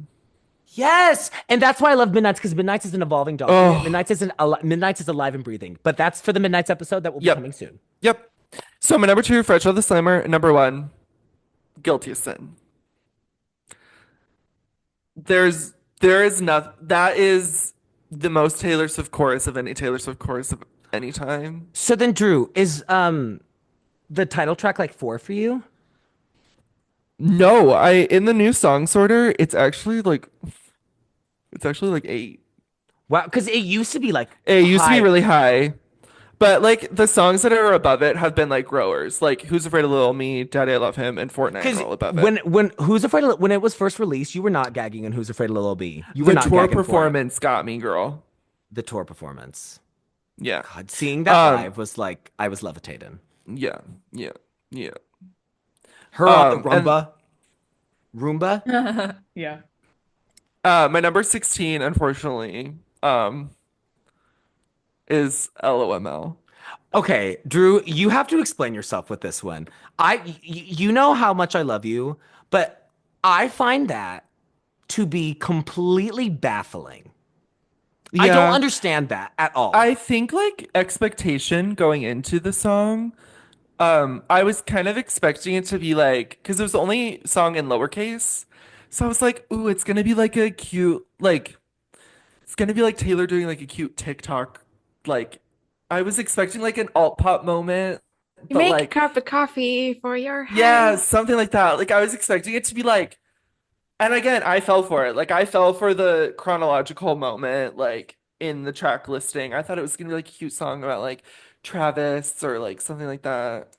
Yes, and that's why I love Midnights because Midnights is an evolving document. Oh, Midnights is alive and breathing. But that's for the Midnights episode that will be yep, coming soon. yep. So my number two, Fresh Out the Slammer. Number one, Guilty as Sin. there is nothing that is the most Taylor Swift chorus of any Taylor Swift chorus of any time. So then, Drew, is the title track like four for you? No, I in the new song sorter, it's actually like 8. Wow, because it used to be like It used to be high. really high. But like the songs that are above it have been like growers. Like Who's Afraid of Little Me, Daddy I Love Him, and Fortnite are Because all above it. when when it was first released, you were not gagging on Who's Afraid of Little B. You were The not tour gagging for it. performance got me, girl. The tour performance. Yeah. God, seeing that Um, live was like I was levitating. yeah, yeah, yeah. Her on the And Roomba. Yeah. my number 16, unfortunately, is LOML. Okay, Drew, you have to explain yourself with this one. You know how much I love you, but I find that to be completely baffling. I don't Yeah. understand that at all. I think like expectation going into the song, I was kind of expecting it to be like, because it was the only song in lowercase. So I was like, ooh, it's gonna be like a cute, like, it's gonna be like Taylor doing like a cute TikTok. Like, I was expecting like an alt pop moment, You but make a like, cup of coffee for your yeah, head. something like that. Like, I was expecting it to be like, and again, I fell for it. Like, I fell for the chronological moment, like, in the track listing. I thought it was gonna be like a cute song about like Travis or like something like that.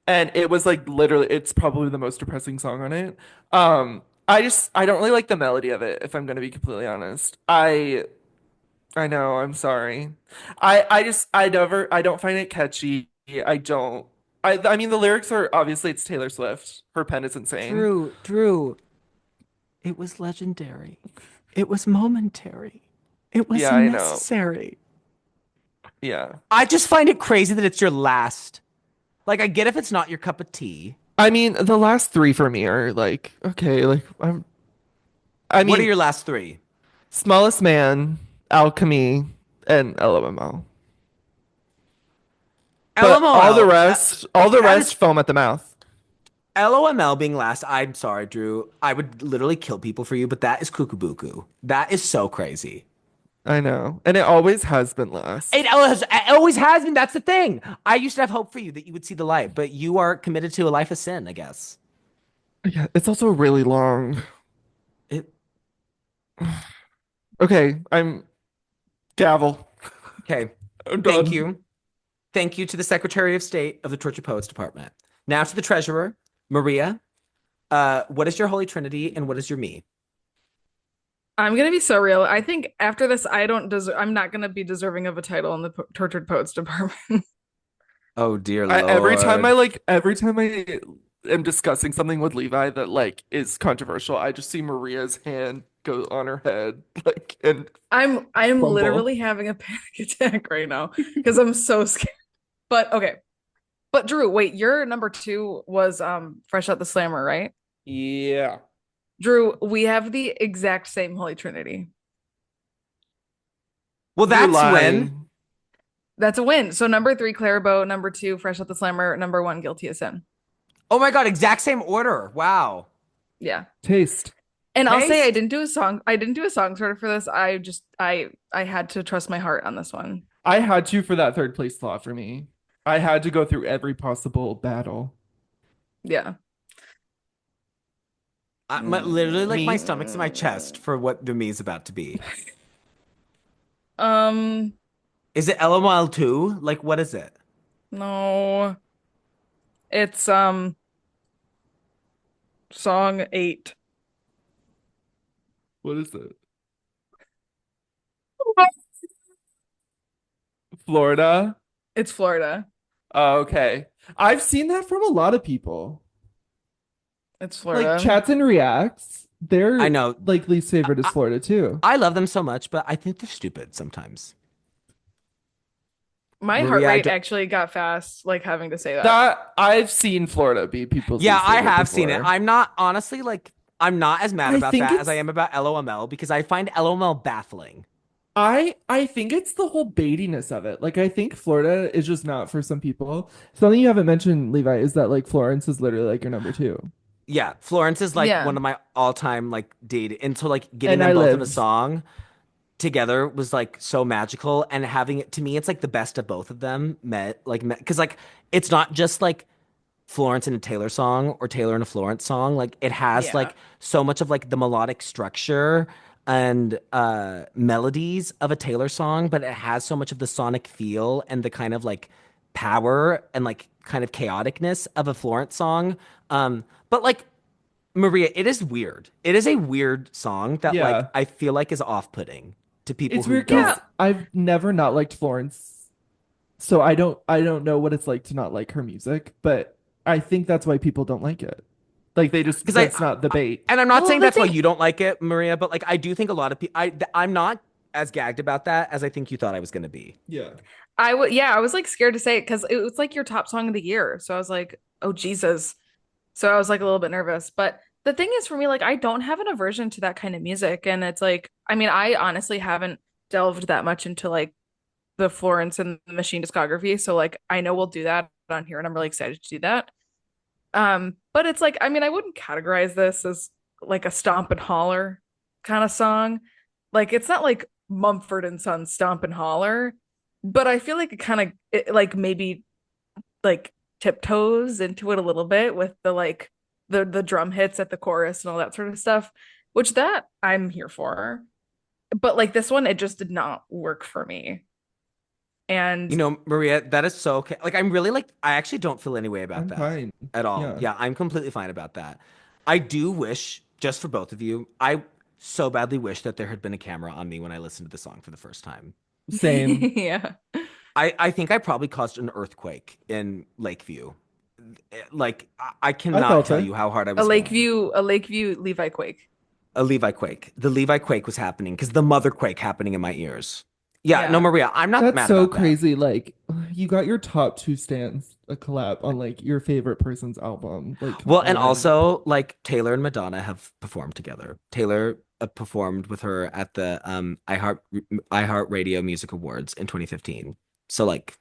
And it was like literally, it's probably the most depressing song on it. I don't really like the melody of it, if I'm gonna be completely honest. I know, I'm sorry. I don't find it catchy. I don't. I mean, the lyrics are obviously it's Taylor Swift. Her pen is insane. Drew, it was legendary. It was momentary. It was Yeah, I know. necessary. Yeah. I just find it crazy that it's your last. Like, I get if it's not your cup of tea. I mean, the last 3 for me are like, okay, like I What are mean, your last three? Smallest Man, Alchemy, and LMMO. But LMOL. all the That is rest foam at the mouth. LOML being last. I'm sorry, Drew. I would literally kill people for you, but that is cuckoo. That is so crazy. I know. And it always has been last. It always has been. That's the thing. I used to have hope for you that you would see the light, but you are committed to a life of sin, I guess. Yeah, it's also really long. It, Okay, I'm gavel. okay. I'm Thank done. you. Thank you to the Secretary of State of the Tortured Poets Department. Now to the Treasurer, Maria. What is your Holy Trinity and what is your me? I'm gonna be so real. I think after this, I don't deserve. I'm not gonna be deserving of a title in the Tortured Poets department. Oh, dear Every time Lord. every time I am discussing something with Levi that like is controversial, I just see Maria's hand go on her head like and I'm crumble. literally having a panic attack right now because I'm so scared. But okay. But Drew, wait, your number two was Fresh Out the Slammer, right? Yeah. Drew, we have the exact same Holy Trinity. Well, You're that's when. lying. That's a win. So number three, Clairbout. Number two, Fresh Out the Slammer. Number one, Guilty as Sin. Oh my God, exact same order. Wow. Yeah. Taste. And I'll say I Taste. didn't do a song. I didn't do a song sorter for this. I had to trust my heart on this one. I had to for that third place slot for me. I had to go through every possible battle. Yeah. Literally, like my Me. stomach's in my chest for what the me is about to be. Um, Is it LML 2? Like, what is it? no. It's song eight. What is it? Florida. It's Florida. Oh, okay. I've seen that from a lot of people. It's Like Florida. chats and reacts, I their know. like least favorite is I, Florida too. I love them so much, but I think they're stupid sometimes. My heart Maria, rate actually got fast, like having to say that. That I've seen Florida be people's yeah, least I favorite have seen it. before. I'm not honestly like I'm not as mad I about think that as I it's am about LOML because I find LOML baffling. I think it's the whole baitiness of it. Like I think Florida is just not for some people. Something you haven't mentioned, Levi, is that like Florence is literally like your number two. Yeah, Florence is like Yeah. one of my all-time like date, and so like getting And them I both in a lived. song together was like so magical, and having it to me, it's like the best of both of them met because like it's not just like Florence in a Taylor song or Taylor in a Florence song. Like it has Yeah. like so much of like the melodic structure and melodies of a Taylor song, but it has so much of the sonic feel and the kind of like power and like kind of chaoticness of a Florence song. But like Maria, it is weird. It is a weird song that like Yeah. I feel like is off-putting to people It's who weird because Yeah. don't. I've never not liked Florence, so I don't know what it's like to not like her music, but I think that's why people don't like it. Like they just Because that's not the bait. and I'm not Well, saying the that's why thing, you don't like it, Maria, but like I do think a lot of people, I'm not as gagged about that as I think you thought I was going to be. Yeah. yeah, I was like scared to say it because it was like your top song of the year. So I was like, oh Jesus. So I was like a little bit nervous. But the thing is for me, like I don't have an aversion to that kind of music. And it's like, I mean, I honestly haven't delved that much into like the Florence and the Machine discography. So like I know we'll do that on here and I'm really excited to do that. But it's like, I mean, I wouldn't categorize this as like a stomp and holler kind of song. Like it's not like Mumford and Sons stomp and holler, but I feel like it kind of like maybe like tiptoes into it a little bit with the like the drum hits at the chorus and all that sort of stuff, which that I'm here for. But like this one, it just did not work for me. You And know, Maria, that is so okay. Like I'm really like I actually don't feel any way about I'm that fine. at all. Yeah. Yeah, I'm completely fine about that. I do wish just for both of you, I so badly wish that there had been a camera on me when I listened to the song for the first time. Same. yeah, I think I probably caused an earthquake in Lakeview. Like I I cannot felt tell it. you how hard I was going. A Lakeview Levi Quake. A Levi quake. The Levi quake was happening because the mother quake happening in my ears. Yeah, no, Yeah. Maria, I'm not That's mad so about that. crazy. Like you got your top two stands a collab on like your favorite person's album. Like come Well, and on. also like Taylor and Madonna have performed together. Taylor performed with her at the iHeart Radio Music Awards in 2015. So like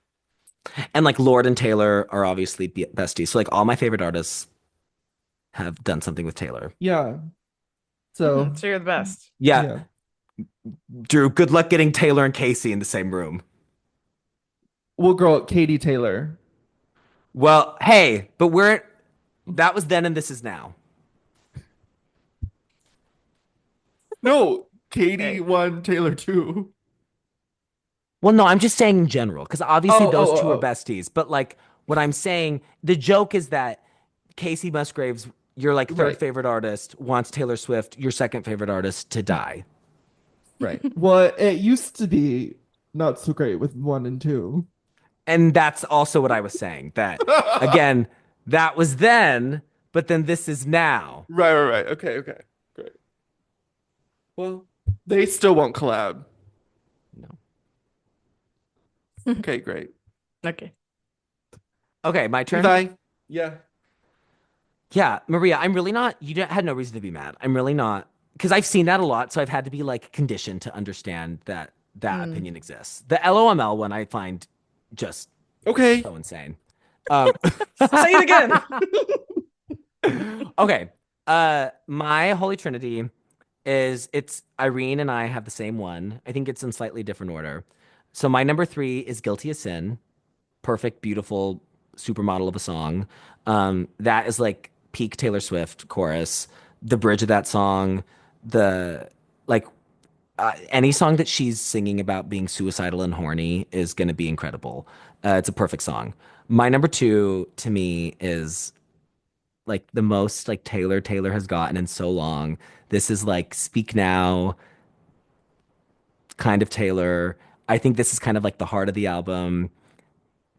and like Lord and Taylor are obviously besties. So like all my favorite artists have done something with Taylor. Yeah. So So you're the best. Yeah, yeah. Drew, good luck getting Taylor and Casey in the same room. Well, girl, Katie Taylor. Well, hey, but we're that was then and this is now. No, Katie Okay. won, Taylor two. Well, no, I'm just saying in general, because obviously Oh, those oh, two are oh, besties. But like what I'm saying, the joke is that Casey Musgraves, your like oh. third Right, favorite artist, wants Taylor Swift, your second favorite artist, to die. right. Well, it used to be not so great with one and two. And that's also what I was saying. That again, that was then, but then this is now. Right, right, right. Okay, okay. Great. Well, they still won't collab. No. Okay, great. Okay. Okay, my turn. Levi. Yeah. Yeah, Maria, I'm really not. Had no reason to be mad. I'm really not because I've seen that a lot, so I've had to be like conditioned to understand that that Mm. opinion exists. The LOML one I find just Okay. so insane. Um, Say it again. okay. My Holy Trinity is it's Irene and I have the same one. I think it's in slightly different order. So my number three is Guilty as Sin. Perfect, beautiful supermodel of a song. That is like peak Taylor Swift chorus. The bridge of that song, the like any song that she's singing about being suicidal and horny is going to be incredible. It's a perfect song. My number two to me is like the most like Taylor has gotten in so long. This is like Speak Now, kind of Taylor. I think this is kind of like the heart of the album.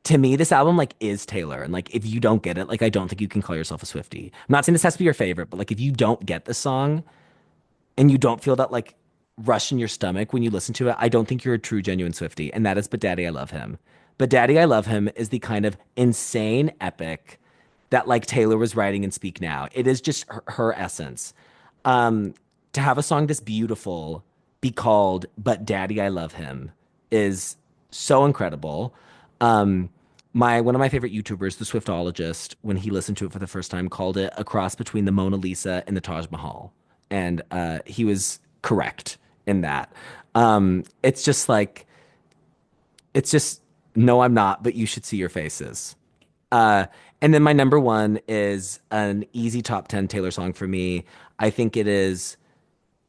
To me, this album like is Taylor, and like if you don't get it, like I don't think you can call yourself a Swiftie. I'm not saying this has to be your favorite, but like if you don't get the song and you don't feel that like rush in your stomach when you listen to it, I don't think you're a true genuine Swiftie. And that is But Daddy I Love Him. But Daddy I Love Him is the kind of insane epic that like Taylor was writing in Speak Now. It is just her essence. Um, to have a song this beautiful be called But Daddy I Love Him is so incredible. Um, My one of my favorite YouTubers, the Swiftologist, when he listened to it for the first time, called it a cross between the Mona Lisa and the Taj Mahal, and he was correct in that. It's just like it's just no, I'm not, but you should see your faces. Uh, and then my number one is an easy top 10 Taylor song for me. I think it is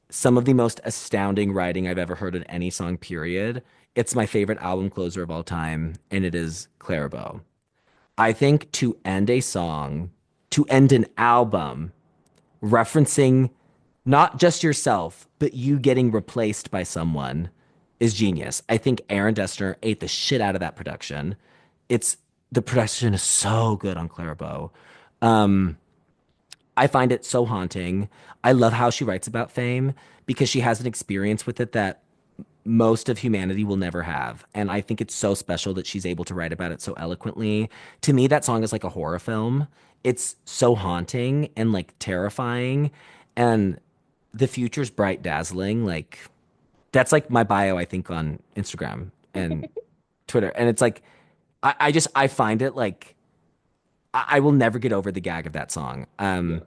some of the most astounding writing I've ever heard in any song, period. It's my favorite album closer of all time, and it is Clairbow. I think to end a song, to end an album, referencing not just yourself, but you getting replaced by someone is genius. I think Aaron Dessner ate the shit out of that production. It's the production is so good on Clairbow. Um, I find it so haunting. I love how she writes about fame because she has an experience with it that most of humanity will never have. And I think it's so special that she's able to write about it so eloquently. To me, that song is like a horror film. It's so haunting and like terrifying. And the future's bright, dazzling. Like, that's like my bio, I think, on Instagram and Twitter. And it's like, I find it like, I will never get over the gag of that song. Yeah,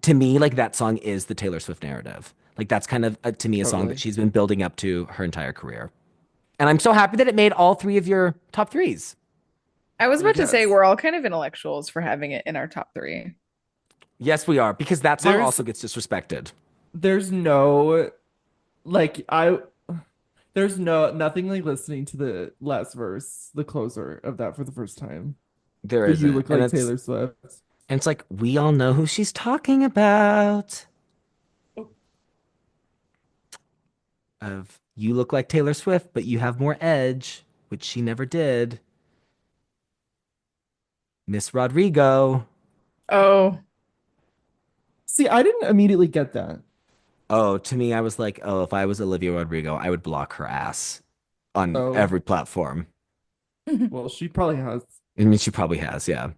To me, like that song is the Taylor Swift narrative. Like that's kind of to me a song that totally. she's been building up to her entire career. And I'm so happy that it made all three of your top threes. I was about to say Yes. we're all kind of intellectuals for having it in our top three. Yes, we are, because that song There's also gets disrespected. there's no like I there's no nothing like listening to the last verse, the closer of that for the first time. There The You isn't. Look Like Taylor Swift. And it's like we all know who she's talking about. Of you look like Taylor Swift, but you have more edge, which she never did. Miss Rodrigo. Oh, See, I didn't immediately get that. Oh, to me, I was like, oh, if I was Olivia Rodrigo, I would block her ass on Oh, every platform. well, she probably has. I mean, she probably has, yeah.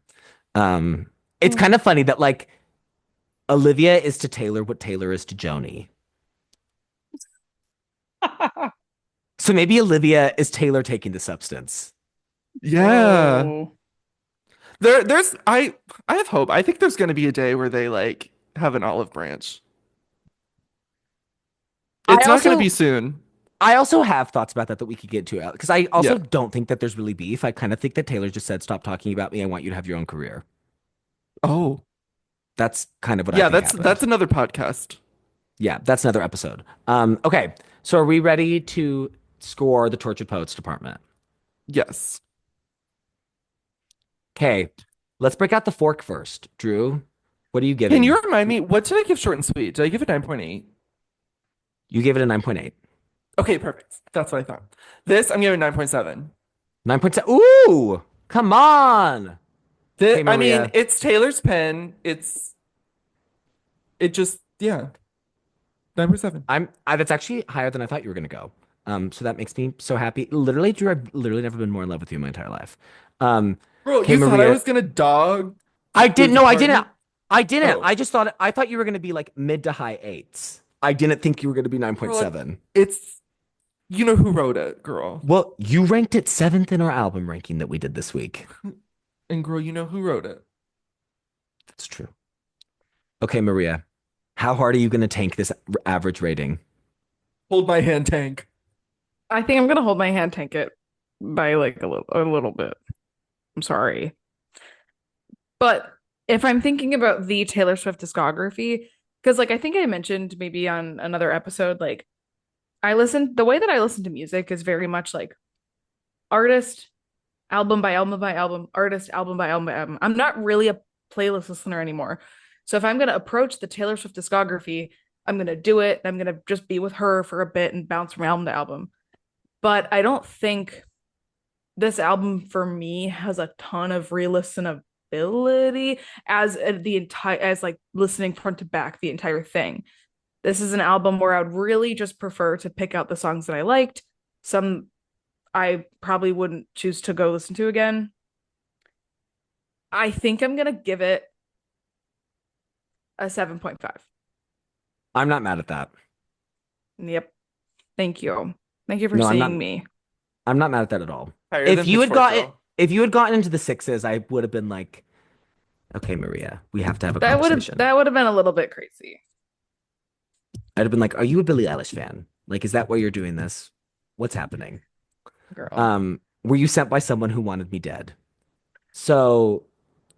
Um, it's oh. kind of funny that like Olivia is to Taylor what Taylor is to Joni. So maybe Olivia is Taylor taking the substance. Yeah. Oh. There's I have hope. I think there's gonna be a day where they like have an olive branch. I It's not gonna be also soon. I also have thoughts about that that we could get to because I Yeah. also don't think that there's really beef. I kind of think that Taylor just said, "Stop talking about me. I want you to have your own career." Oh. That's kind of what I Yeah, think that's happened. another podcast. Yeah, that's another episode. Okay, so are we ready to score the Tortured Poets department? Yes. Okay, let's break out the fork first. Drew, what are you Can you giving? remind me what did I give short and sweet? Did I give it 9.8? You gave it a 9.8. Okay, perfect. That's what I thought. This I'm giving 9.7. 9.7. Ooh, come on. Okay, I mean, Maria. it's Taylor's pen. It just yeah, 9.7. That's actually higher than I thought you were gonna go. So that makes me so happy. Literally, Drew, I've literally never been more in love with you in my entire life. Bro, Okay, you thought I Maria. was gonna dog I the didn't. No, I didn't. department? I didn't. Oh, I thought you were gonna be like mid to high eights. I didn't think you were gonna be girl, like 9.7. it's you know who wrote it, girl. Well, you ranked it seventh in our album ranking that we did this week. And girl, you know who wrote it. That's true. Okay, Maria. How hard are you gonna tank this average rating? Hold my hand, Tank. I think I'm gonna hold my hand, tank it by like a little bit. I'm sorry. But if I'm thinking about the Taylor Swift discography, because like I think I mentioned maybe on another episode, like the way that I listen to music is very much like artist, album by album by album, artist, album by album by album. I'm not really a playlist listener anymore. So if I'm gonna approach the Taylor Swift discography, I'm gonna do it. I'm gonna just be with her for a bit and bounce from album to album. But I don't think this album for me has a ton of re-listenability as the entire as like listening front to back the entire thing. This is an album where I would really just prefer to pick out the songs that I liked. Some I probably wouldn't choose to go listen to again. I think I'm gonna give it a 7.5. I'm not mad at that. Yep. Thank you. Thank you for No, I'm seeing not. me. I'm not mad at that at all. Higher If than you had Pitchfork got it, Girl. If you had gotten into the sixes, I would have been like, okay, Maria, we have to have a conversation. that would have been a little bit crazy, I'd have been like, are you a Billie Eilish fan? Like, is that why you're doing this? What's happening? girl. Were you sent by someone who wanted me dead? So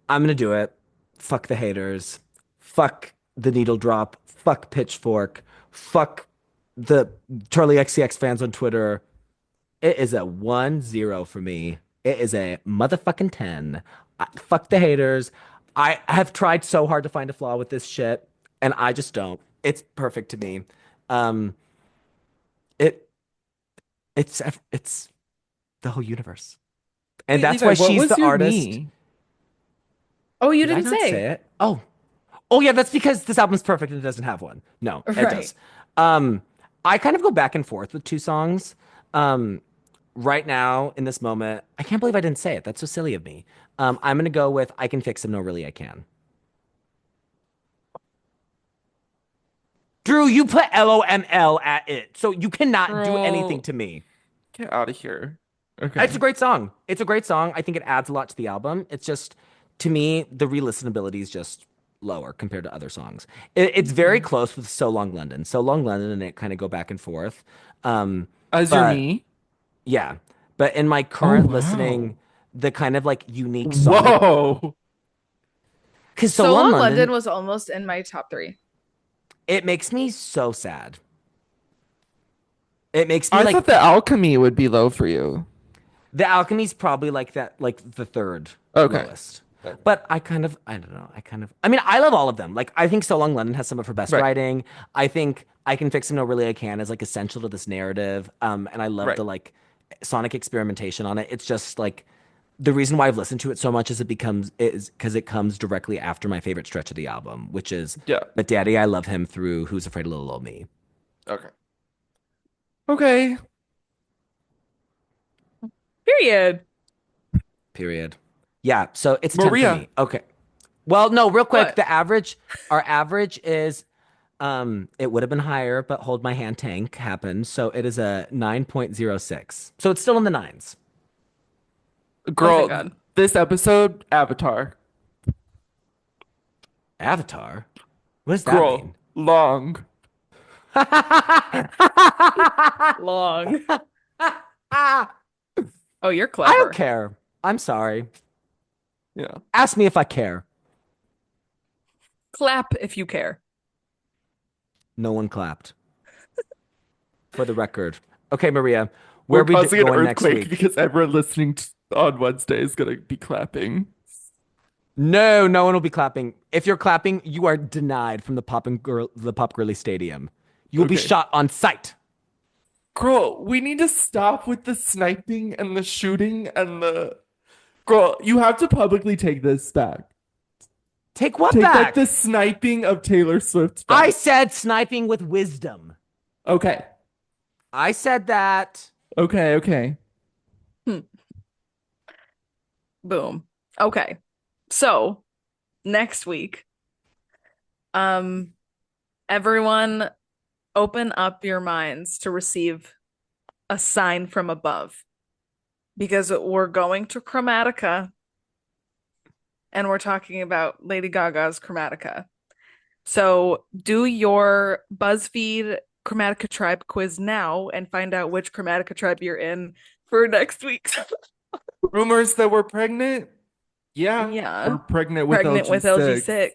I'm gonna do it. Fuck the haters. Fuck the needle drop. Fuck Pitchfork. Fuck the Charlie XCX fans on Twitter. It is a 1-0 for me. It is a motherfucking 10. Fuck the haters. I have tried so hard to find a flaw with this shit, and I just don't. It's perfect to me. Um, it it's the whole universe, and Wait, that's Levi, why what she's was the your artist. me? Oh, you Did I didn't not say say. it? Oh yeah, that's because this album's perfect and it doesn't have one. No, it Right. does. Um, I kind of go back and forth with two songs. Um, right now in this moment, I can't believe I didn't say it. That's so silly of me. I'm gonna go with I Can Fix Him, No Really I Can. Drew, you put LOML at it, so you cannot do anything Girl, to me. get out of here. It's Okay. a great song. It's a great song. I think it adds a lot to the album. It's just, to me, the re-listenability is just lower compared to other songs. It's very Okay. close with So Long London. So Long London and it kind of go back and forth. Um, As your but me? yeah, but in my Oh, current listening, wow. the kind of like unique sonic, Whoa. because So So Long Long London London, was almost in my top three. it makes me so sad. It makes me I like thought the alchemy would be low for you. The Alchemy's probably like that, like the third Okay. lowest. But I don't know. I mean, I love all of them. Like, I think So Long London has some of her best Right. writing. I think I Can Fix Him, No Really I Can is like essential to this narrative. And I love Right. the like sonic experimentation on it. It's just like the reason why I've listened to it so much is because it comes directly after my favorite stretch of the album, which is Yeah. But Daddy, I Love Him through Who's Afraid of Little Old Me. Okay. Okay. Period. Period. Yeah, so it's a 10 for Maria. me. Okay. Well, no, real quick, What? our average is it would have been higher, but Hold My Hand Tank happened, so it is a 9.06. So it's still in the nines. Oh, thank Girl, God. this episode, Avatar. Avatar? What does that Girl, mean? long. Long. I Oh, you're don't clever. care. I'm sorry. Yeah. Ask me if I care. Clap if you care. No one clapped. For the record. Okay, Maria, where We're are we causing an going next earthquake week? because everyone listening on Wednesday is going to be clapping. No, no one will be clapping. If you're clapping, you are denied from the Pop Girly Stadium. You will be Okay. shot on sight. Girl, we need to stop with the sniping and the shooting and the. Girl, you have to publicly take this back. Take what Take like the back? sniping of Taylor Swift I back. said sniping with wisdom. Okay. I said that. Okay. Okay. Hmm. Boom. Okay. So next week, um, everyone open up your minds to receive a sign from above because we're going to Chromatica and we're talking about Lady Gaga's Chromatica. So do your BuzzFeed Chromatica Tribe quiz now and find out which Chromatica Tribe you're in for next week. Rumors that we're pregnant? Yeah. Yeah. Or pregnant with Pregnant with LG6. LG6.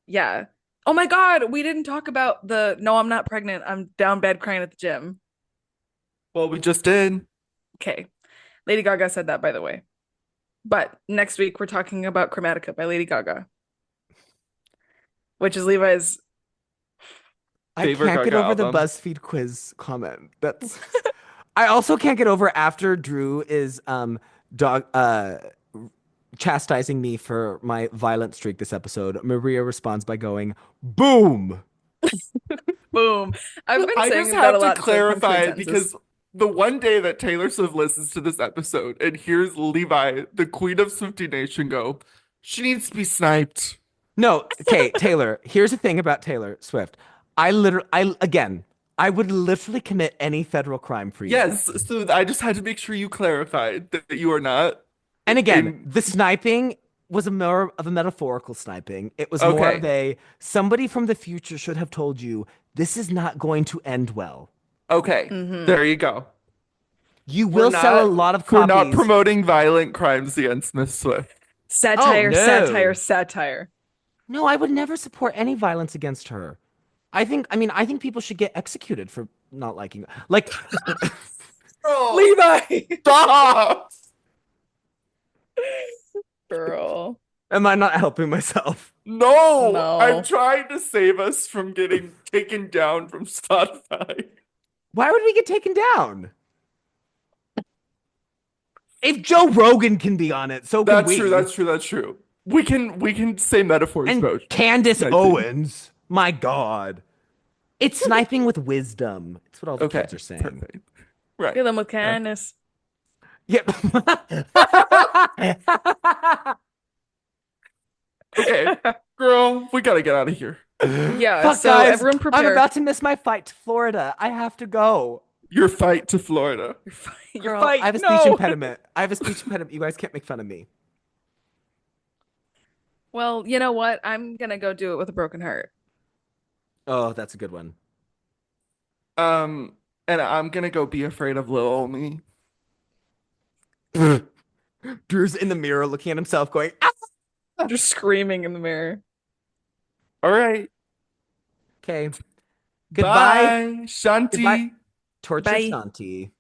Yeah. Oh my God, we didn't talk about the no, I'm not pregnant. I'm down bad crying at the gym. Well, we just did. Okay. Lady Gaga said that, by the way. But next week we're talking about Chromatica by Lady Gaga, which is Levi's. I Favorite can't get Gaga over the album. BuzzFeed quiz comment. That's I also can't get over after Drew is dog chastising me for my violent streak this episode. Maria responds by going, "Boom." Boom. I've been I saying just that a have to lot to punctuate clarify sentences. because the one day that Taylor Swift listens to this episode and hears Levi, the queen of Swiftie Nation, go, she needs to be sniped. No, okay, Taylor. Here's the thing about Taylor Swift. I literally, I again, I would literally commit any federal crime for you. Yes, so I just had to make sure you clarified that you are not And again, in. the sniping was a more of a metaphorical sniping. It was more of Okay, a somebody from the future should have told you this is not going to end well. okay, Hmm. there you go. You We're will sell a not lot of we're not copies. promoting violent crimes against Miss Swift. Oh Satire, satire, no. satire. No, I would never support any violence against her. I think people should get executed for not liking like Oh, Levi! stop! Girl. am I not helping myself? No, I'm No. trying to save us from getting taken down from Spotify. Why would we get taken down? If Joe Rogan can be on it, so can That's true, we. that's true, that's true. We can say metaphors And about Candace sniping. Owens. My God. It's sniping with wisdom. It's what all the Okay, kids are saying. perfect. Right. Kill them with Yeah. kindness. Yep. Okay, girl, we gotta get out of here. Yeah, Fuck, so guys. everyone I'm prepare. about to miss my flight to Florida. I have to go. Your fight to Florida. You're fine. You're Girl, I fine. have a speech No. impediment. I have a speech impediment. You guys can't make fun of me. Well, you know what? I'm gonna go do it with a broken heart. Oh, that's a good one. Um, and I'm gonna go be afraid of little me. Drew's in the mirror looking at himself going, ah! Just screaming in the mirror. All right. Okay. Goodbye. Bye, Goodbye. Shanti. Tortured Bye. Shanti.